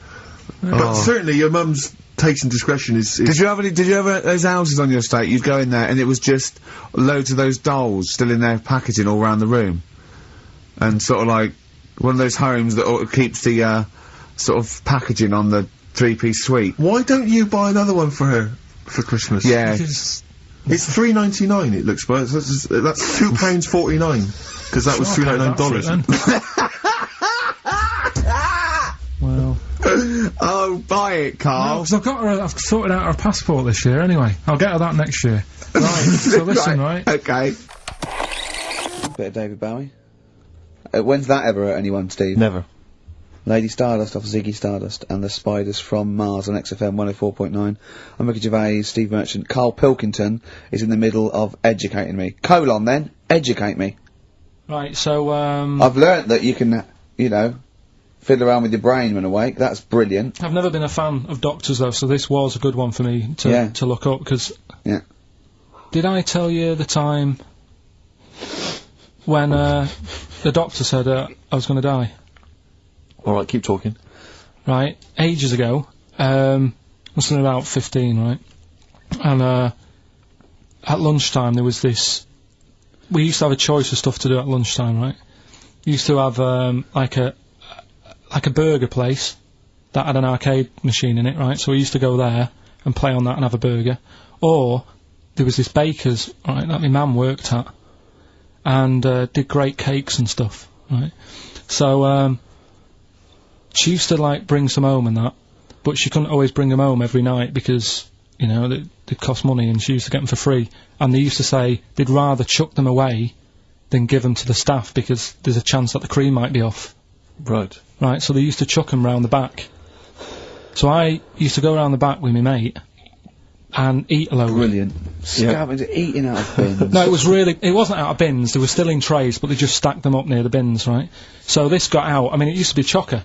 But certainly your mum's taste and discretion is... Did you have those houses on your estate? You'd go in there and it was just loads of those dolls still in their packaging all around the room. And sort of like one of those homes that keeps the sort of packaging on the 3-piece suite. Why don't you buy another one for her for Christmas? Yeah. It's $3.99 it looks, but that's £2.49 because that was $3.99. Well, Oh, buy it, Carl. because I've sorted out her passport this year anyway. I'll get her that next year. Right, so listen, right? Okay. Bit of David Bowie. When's that ever hurt anyone, Steve? Never. Lady Stardust off Ziggy Stardust and the Spiders from Mars on XFM 104.9. I'm Ricky Gervais, Steve Merchant. Karl Pilkington is in the middle of educating me. Colon then, educate me. Right, so, I've learnt that you can, you know, fiddle around with your brain when awake. That's brilliant. I've never been a fan of doctors though, so this was a good one for me to look up, because... Yeah. Did I tell you the time when, the doctor said, I was gonna die? Alright, keep talking. Right, ages ago, must have been about 15, right? And, at lunchtime there was this... We used to have a choice of stuff to do at lunchtime, right? We used to have, like a burger place that had an arcade machine in it, right? So we used to go there, and play on that and have a burger. Or there was this baker's, right, that my mum worked at, and did great cakes and stuff, right? So she used to like bring some home and that, but she couldn't always bring them home every night because, you know, they'd cost money, and she used to get them for free. And they used to say they'd rather chuck them away than give them to the staff because there's a chance that the cream might be off. Right. Right, so they used to chuck them round the back. So I used to go round the back with my mate and eat a load. Brilliant. Scavenging, eating out of bins. No, it wasn't out of bins, they were still in trays, but they just stacked them up near the bins, right? So this got out, I mean, it used to be chocker.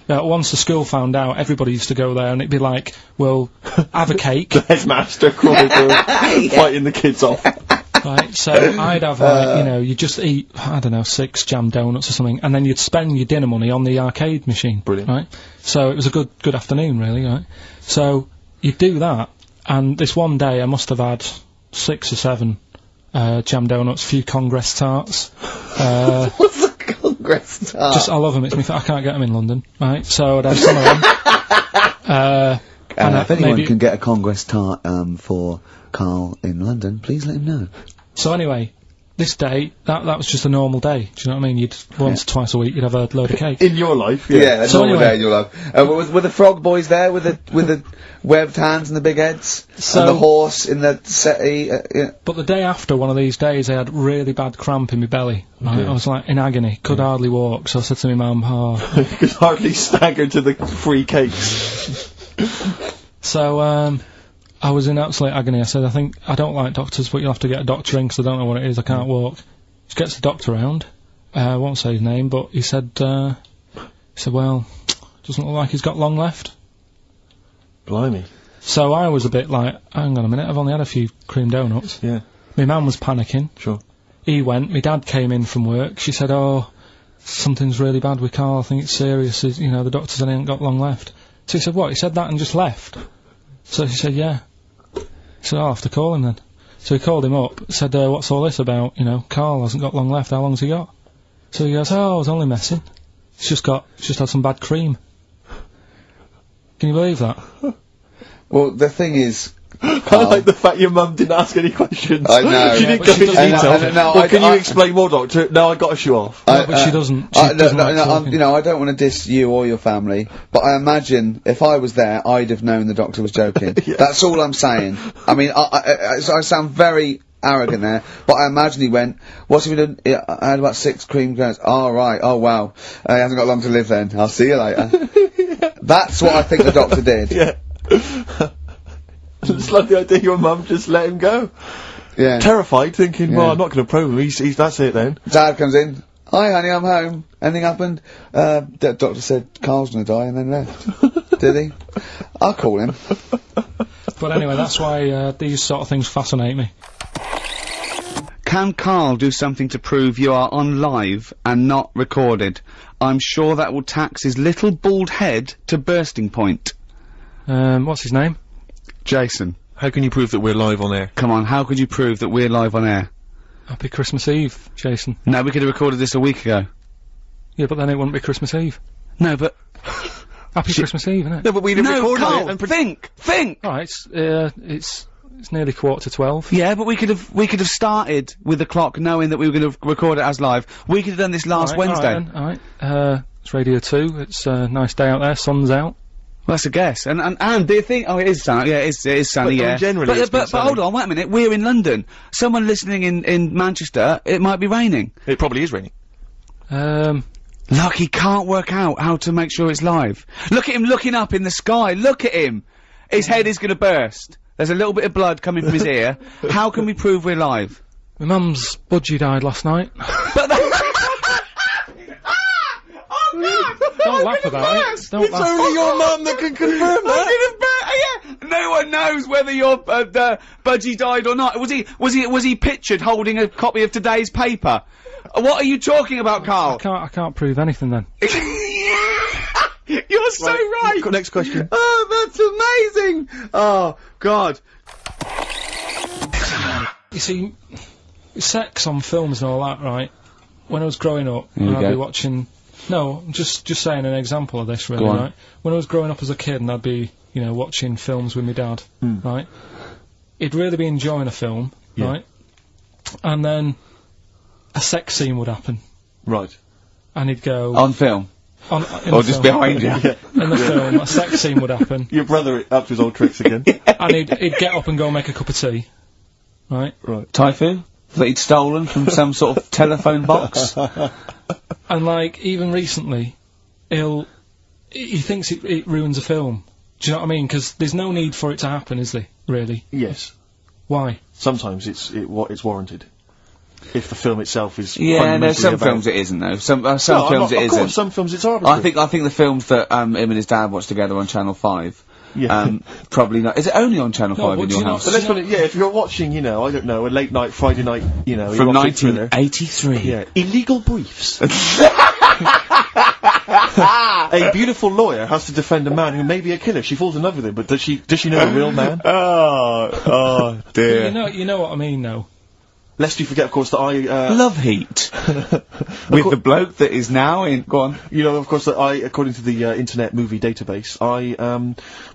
Once the school found out, everybody used to go there, and it'd be like, well, have a cake. Headmaster crawling through, fighting the kids off. Right, so I'd have, like, you know, you just eat, I don't know, 6 jam donuts or something, and then you'd spend your dinner money on the arcade machine. Brilliant. Right? So it was a good afternoon, really, right? So you'd do that, and this one day I must have had 6 or 7 jam donuts, a few Congress tarts. What's a Congress tart? I love them, I can't get them in London, right? So I'd have some of them. And if anyone can get a Congress tart for Karl in London, please let him know. So anyway, this day, that was just a normal day. Do you know what I mean? You'd once or twice a week, you'd have a load of cake. In your life, Yeah, a So normal anyway- day in your life. Were the frog boys there with the webbed hands and the big heads? So- and the horse in the settee? Yeah. But the day after one of these days, I had really bad cramp in my belly. Right? Yeah. I was like in agony, could hardly walk. So I said to my mum, You could hardly stagger to the free cakes. So, I was in absolute agony. I said, I don't like doctors, but you'll have to get a doctor in 'cause I don't know what it is, I can't walk. She gets the doctor round, I won't say his name, but he said, well, doesn't look like he's got long left. Blimey. So I was a bit like, hang on a minute, I've only had a few cream donuts. Yeah. My mum was panicking. Sure. He went, my dad came in from work, she said, oh, something's really bad with Karl, I think it's serious, you know, the doctor said he ain't got long left. So he said, what, he said that and just left? So she said, yeah. He said, I'll have to call him then. So he called him up, said, what's all this about? You know, Karl hasn't got long left, how long's he got? So he goes, oh, I was only messing. He's just had some bad cream. Can you believe that? Well, the thing is, I like the fact your mum didn't ask any questions. I know. She didn't but go she into doesn't- detail. No, Well, can you explain more, Doctor? No, I got to shoe off. No, but she doesn't. She doesn't like talking. you know, I don't want to diss you or your family, but I imagine if I was there, I'd have known the doctor was joking. That's all I'm saying. I mean, I sound very arrogant there, but I imagine he went, what's he been doing? I had about 6 cream granules. Oh, right. Oh, wow. He hasn't got long to live then. I'll see you later. That's what I think the doctor did. Yeah. Just like the idea your mum just let him go. Yeah. Terrified, thinking, well, Yeah. I'm not going to probe him. He's that's it then. Dad comes in. Hi, honey, I'm home. Anything happened? The doctor said Karl's gonna die and then left. Did he? I'll call him. But anyway, that's why these sort of things fascinate me. Can Karl do something to prove you are on live and not recorded? I'm sure that will tax his little bald head to bursting point. What's his name? Jason, How can you prove that we're live on air? come on, how could you prove that we're live on air? Happy Christmas Eve, Jason. No, we could have recorded this a week ago. Yeah, but then it wouldn't be Christmas Eve. No, but... Happy Christmas Eve, isn't it? No, but we'd have recorded Karl, it and think! Alright, it's nearly 11:45. Yeah, but we could have started with the clock knowing that we were going to record it as live. We could have done this last Wednesday. Alright. It's Radio 2. It's a nice day out there. Sun's out. Well, that's a guess. And do you think? Oh, it is sunny. Yeah, it is sunny. But, Yeah. generally it's been but sunny. hold on, wait a minute. We're in London. Someone listening in Manchester, it might be raining. It probably is raining. Look, he can't work out how to make sure it's live. Look at him looking up in the sky. Look at him. His head is going to burst. There's a little bit of blood coming from his ear. How can we prove we're live? My mum's budgie died last night. But Don't laugh about it. Don't laugh. only your mum that can confirm yeah. No one knows whether your budgie died or not. Was he pictured holding a copy of today's paper? What are you talking about, Karl? I can't prove anything then. You're so right. Next question. Oh, that's amazing. Oh God. You see, sex on films and all that, right? When I was growing up, Here we I'd go. be watching. No, just saying an example of this, really, Go on. right? When I was growing up as a kid, and I'd be you know, watching films with my dad, right? He'd really be enjoying a film, right? And then a sex scene would happen. Right. And he'd go... On film? In Or the just film. behind you? In the film, a sex scene would happen. Your brother up to his old tricks again. And he'd get up and go make a cup of tea, right? Typhoon? That he'd stolen from some sort of telephone box? And, like, even recently, he thinks it ruins a film. Do you know what I mean? Because there's no need for it to happen, is there, really? Yes. Why? Sometimes it's warranted. If the film itself is some films it isn't though. Some films it isn't. Of course, some films it's arbitrary. I think the films that him and his dad watched together on Channel 5. Probably not. Is it only on Channel 5 in your house? But let's put it, if you're watching, you know, I don't know, a late night Friday night, you know, from erotic thriller. 1983. Yeah, Illegal Briefs. A beautiful lawyer has to defend a man who may be a killer. She falls in love with him, but does she know the real man? Oh dear. You know what I mean, though. Lest you forget, of course, that I Love Heat with the bloke that is now in. Go on. You know, of course, that I, according to the Internet Movie Database, I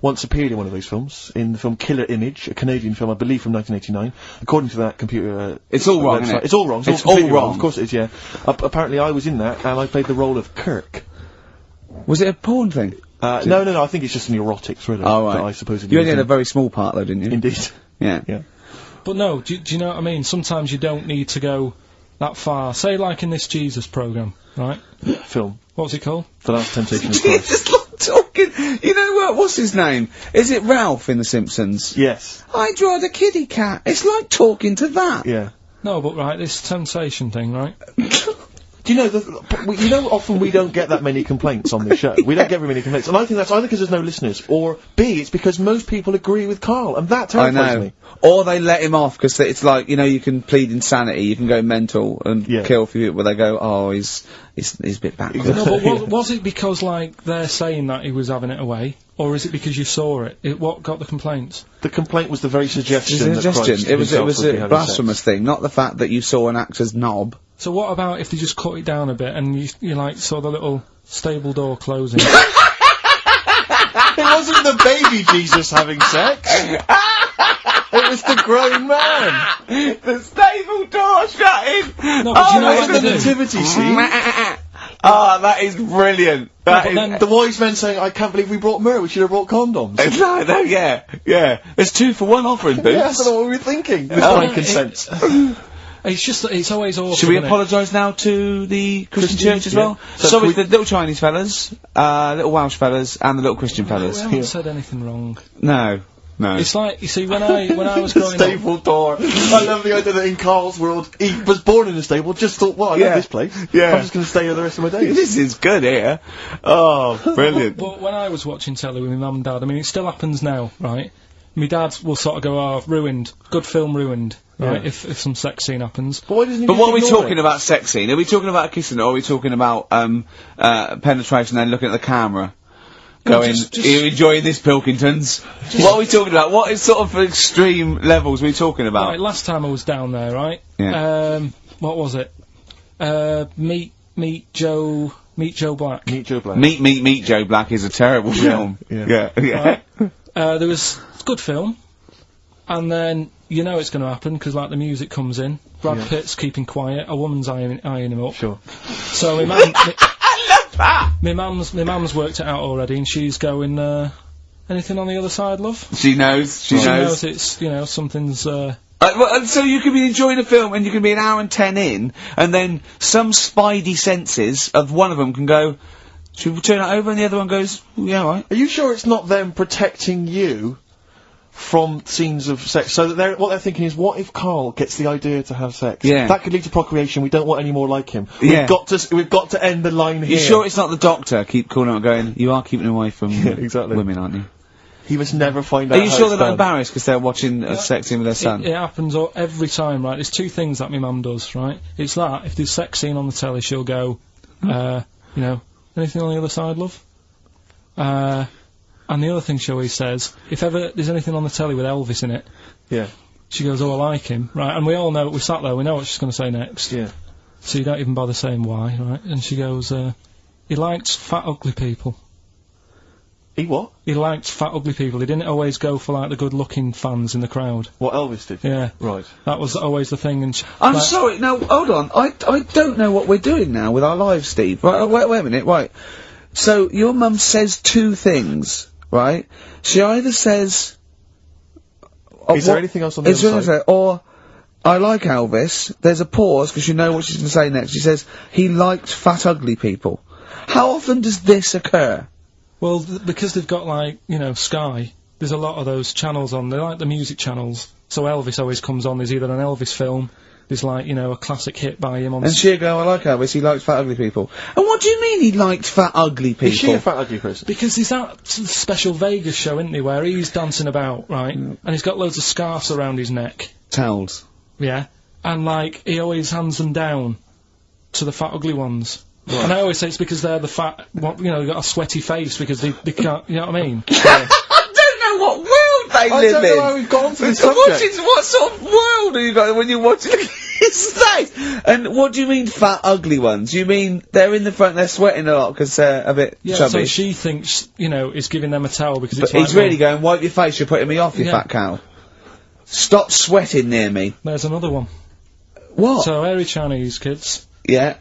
once appeared in one of those films, in the film Killer Image, a Canadian film, I believe, from 1989. According to that computer, it's all wrong. website. Isn't it? It's all wrong. It's all wrong. Of course, it is. Yeah. Apparently, I was in that, and I played the role of Kirk. Was it a porn thing? No. I think it's just an erotic thriller. Oh, right. That I suppose. You only had a very small part, though, didn't you? Indeed. Yeah. Yeah. But no, do you know what I mean? Sometimes you don't need to go that far. Say, like in this Jesus programme, right? Film. What's it called? The Last Temptation of Christ. Jesus, look, talking. You know what? What's his name? Is it Ralph in The Simpsons? Yes. I draw the kitty cat. It's like talking to that. Yeah. No, but right, this temptation thing, right? Do you know, often we don't get that many complaints on this show. We don't get very many complaints. And I think that's either because there's no listeners, or B, it's because most people agree with Karl, and that terrifies me. Or they let him off, because it's like, you know, you can plead insanity, you can go mental and kill a few people, where they go, oh, he's a bit backward. No, but was it because, like, they're saying that he was having it away? Or is it because you saw it? What got the complaints? The complaint was the very suggestion that Christ it was himself a blasphemous thing, not the fact that you saw an actor's knob. So what about if they just cut it down a bit and you like saw the little stable door closing? It wasn't the baby Jesus having sex. It was the grown man. The stable door shutting. No, but do you know what the they do? nativity scene. That is brilliant. The wise men saying, I can't believe we brought myrrh, we should have brought condoms. No, yeah. There's 2 for 1 offering, Boots. Yeah, I don't know what we were thinking. With frankincense. It's just that it's always awful. Should we apologise now to the Christian church as well? Sorry to the little Chinese fellas, little Welsh fellas, and the little Christian fellas. We haven't said anything wrong. No. It's like, you see, when I was growing up... Stable door. I love the idea that in Karl's world, he was born in a stable, just thought, well, I love this place. Yeah. I'm just going to stay here the rest of my days. This is good here. Oh, brilliant. But when I was watching telly with my mum and dad, I mean, it still happens now, right? My dad will sort of go, oh, ruined. Good film ruined. Right, if some sex scene happens. But what are we talking about sex scene? Are we talking about kissing, or are we talking about penetration and looking at the camera? Going, are you enjoying this, Pilkingtons? What are we talking about? What is sort of extreme levels are we talking about? Right, last time I was down there, right? Yeah. What was it? Meet Joe Black. Meet Joe Black. Meet Joe Black is a terrible film. Yeah. Right. There was a good film, and then you know it's going to happen because like the music comes in. Brad Pitt's keeping quiet. A woman's eyeing him up. Sure. So my mum. I love that. My mum's worked it out already, and she's going. Anything on the other side, love? She knows. She knows it's something's. So you could be enjoying a film, and you can be an hour and 10 in, and then some spidey senses of one of them can go. Should we turn it over? And the other one goes, yeah, all right. Are you sure it's not them protecting you from scenes of sex? So that what they're thinking is, what if Karl gets the idea to have sex? Yeah. That could lead to procreation. We don't want any more like him. Yeah. We've got to end the line here. You sure it's not the doctor? Keep calling out, going. You are keeping away from exactly. women, aren't you? He must never find out. Are you sure they're not embarrassed because they're watching a sex scene with their son? It happens every time, right? There's 2 things that my mum does, right? It's that if there's sex scene on the telly, she'll go, anything on the other side, love? And the other thing she always says, if ever there's anything on the telly with Elvis in it, she goes, oh, I like him, right? And we all know, we sat there, we know what she's going to say next. Yeah. So you don't even bother saying why, right? And she goes, he likes fat, ugly people. He what? He liked fat, ugly people. He didn't always go for, like, the good-looking fans in the crowd. What Elvis did? Yeah. Right. That was always the thing, and... I'm sorry, no, hold on. I don't know what we're doing now with our lives, Steve. Right, wait a minute, right. So, your mum says two things, right? She either says... Is there anything else on the other side? Or, I like Elvis. There's a pause, because you know what she's going to say next. She says, he liked fat, ugly people. How often does this occur? Well, because they've got, like, you know, Sky, there's a lot of those channels on. They like the music channels. So Elvis always comes on. There's either an Elvis film, there's, like, you know, a classic hit by him on... And she'll go, I like Elvis, he likes fat, ugly people. And what do you mean he liked fat, ugly people? Is she a fat, ugly person? Because there's that special Vegas show, isn't he, where he's dancing about, right? And he's got loads of scarves around his neck. Towels. Yeah. And, like, he always hands them down to the fat, ugly ones. Right. And I always say it's because they're the fat, you know, they've got a sweaty face because they can't, you know what I mean? I don't know what world they live in. I don't know how we've gone to this subject. What sort of world are you got when you're watching his face? And what do you mean fat, ugly ones? You mean they're in the front, they're sweating a lot because they're a bit chubby? So she thinks, you know, is giving them a towel because it's like, he's really going, wipe your face, you're putting me off, you fat cow. Stop sweating near me. There's another one. What? So, hairy Chinese kids. Yeah.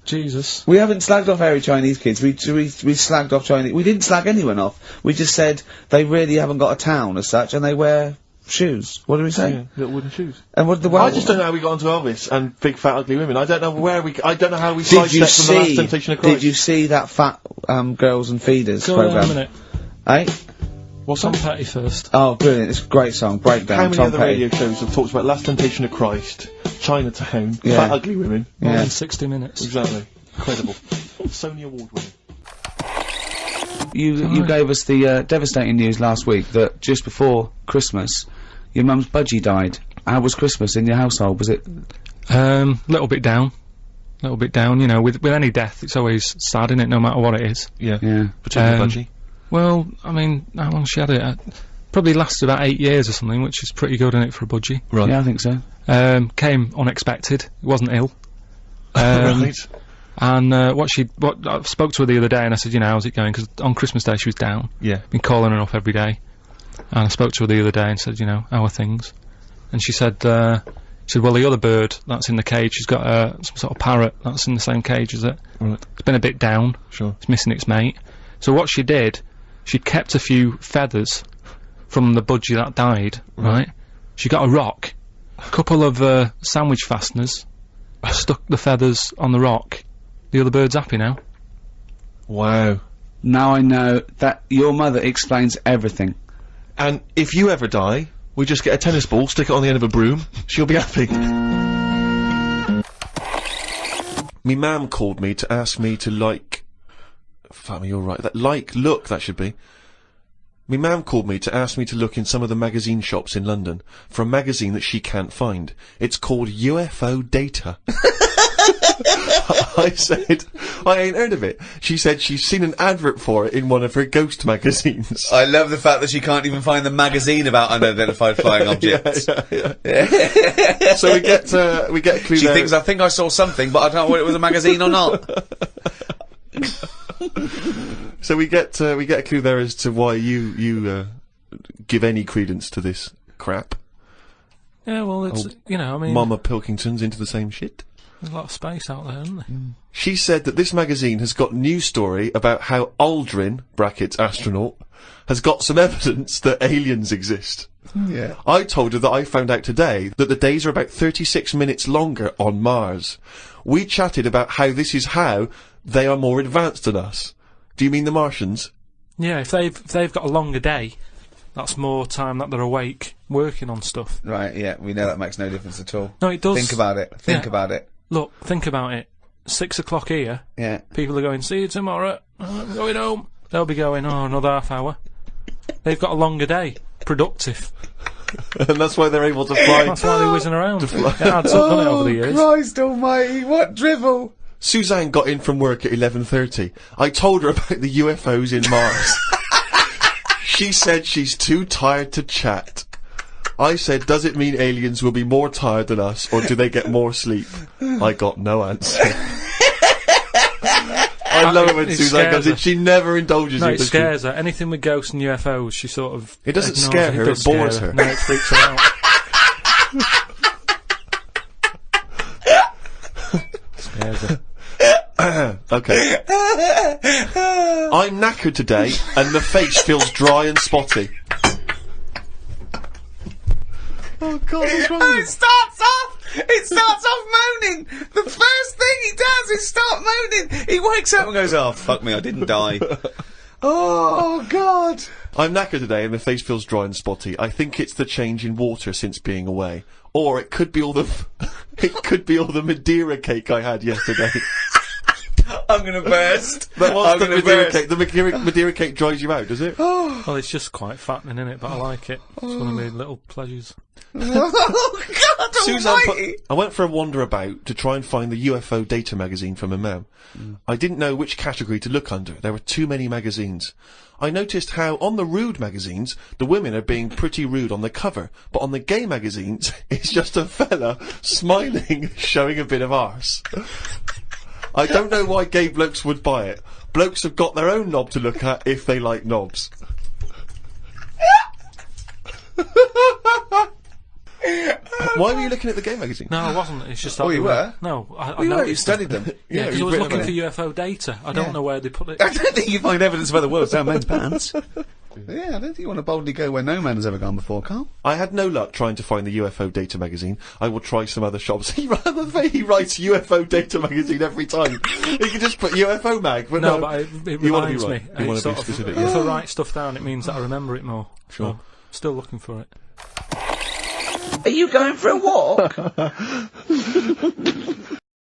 Jesus. We haven't slagged off hairy Chinese kids. We slagged off Chinese. We didn't slag anyone off. We just said they really haven't got a town as such, and they wear shoes. What do we say? Yeah, little wooden shoes. And what the? I just don't know how we got onto Elvis and big fat ugly women. I don't know where we. I don't know how we sidestepped from the Last Temptation of Christ. Did you see that fat Girls and Feeders Go program? on a minute. Eh? What's Tom Petty first. Oh, brilliant! It's a great song. Breakdown. How many Tom other Petty. radio shows have talked about Last Temptation of Christ, Chinatown, fat ugly women? More than 60 minutes. Exactly. Incredible. Sony Award winning. You gave us the devastating news last week that just before Christmas, your mum's budgie died. How was Christmas in your household? Was it? Little bit down. Little bit down. You know, with any death, it's always sad, isn't it? No matter what it is. Yeah. Yeah. Particularly budgie. Well, I mean, how long she had it? Probably lasted about 8 years or something, which is pretty good, isn't it, for a budgie? Right. Yeah, I think so. Came unexpected. It wasn't ill. Right. And I spoke to her the other day, and I said, you know, how's it going? Because on Christmas Day she was down. Yeah. Been calling her up every day. And I spoke to her the other day and said, you know, how are things? And she said, well, the other bird that's in the cage, she's got some sort of parrot that's in the same cage as it. Right. It's been a bit down. Sure. It's missing its mate. So what she did, she kept a few feathers from the budgie that died, right? She got a rock, a couple of sandwich fasteners, stuck the feathers on the rock. The other bird's happy now. Wow. Now I know that your mother explains everything. And if you ever die, we just get a tennis ball, stick it on the end of a broom, she'll be happy. Me mam called me to ask me to like... Fuck me, you're right. Look, that should be. Me mam called me to ask me to look in some of the magazine shops in London for a magazine that she can't find. It's called UFO Data. I said, I ain't heard of it. She said she's seen an advert for it in one of her ghost magazines. I love the fact that she can't even find the magazine about unidentified flying objects. Yeah. So we get a clue. She thinks, I think I saw something, but I don't know whether it was a magazine or not. So we get a clue there as to why you give any credence to this crap. Yeah, well, it's, you know, I mean... Mama Pilkington's into the same shit. There's a lot of space out there, isn't there? She said that this magazine has got news story about how Aldrin, brackets astronaut, has got some evidence that aliens exist. Yeah. I told her that I found out today that the days are about 36 minutes longer on Mars. We chatted about how this is how they are more advanced than us. Do you mean the Martians? Yeah, if they've got a longer day, that's more time that they're awake, working on stuff. Right, yeah, we know that makes no difference at all. No, it does. Think about it. Think about it. Look, think about it. 6 o'clock here. Yeah. People are going, see you tomorrow. I'm going home. They'll be going, oh, another half hour. They've got a longer day. Productive. And that's why they're able to fly. That's why they're whizzing around. It adds up, doesn't it, over the years? Christ almighty, what drivel! Suzanne got in from work at 11:30. I told her about the UFOs in Mars. She said she's too tired to chat. I said, does it mean aliens will be more tired than us, or do they get more sleep? I got no answer. I I love it when it Suzanne comes in. scares She never indulges No, you. it does she? scares her. Anything with ghosts and UFOs, she sort of. It doesn't ignores scare her, does it bores scare her. No, it freaks her out. Scares her. Okay. I'm knackered today, and the face feels dry and spotty. Oh God, what's wrong with you? It starts off moaning. The first thing he does is start moaning. He wakes up and goes, "Oh, fuck me, I didn't die." Oh, God. I'm knackered today and the face feels dry and spotty. I think it's the change in water since being away. Or it could be all the it could be all the Madeira cake I had yesterday. I'm gonna burst. What's the Madeira cake? The Madeira cake dries you out, does it? Well, it's just quite fattening, isn't it? But I like it. It's one of my little pleasures. Oh, God Suzanne almighty. I went for a wander about to try and find the UFO data magazine for my mum. I didn't know which category to look under. There were too many magazines. I noticed how on the rude magazines, the women are being pretty rude on the cover, but on the gay magazines, it's just a fella smiling, showing a bit of arse. I don't know why gay blokes would buy it. Blokes have got their own knob to look at if they like knobs. Why were you looking at the gay magazine? No, I wasn't. It's just. Oh, you were? No, I You were, you noticed studied them. Yeah, because I was looking for UFO data. I don't know where they put it. I don't think you find evidence about the world's down men's pants. Yeah, I don't think you want to boldly go where no man has ever gone before, Carl. I had no luck trying to find the UFO data magazine. I will try some other shops. He writes UFO data magazine every time. He can just put UFO mag, but No, but it you want to reminds be me. right. You want to be Sort of- specific. If Yeah. I write stuff down, it means that I remember it more. Sure. So, still looking for it. Are you going for a walk?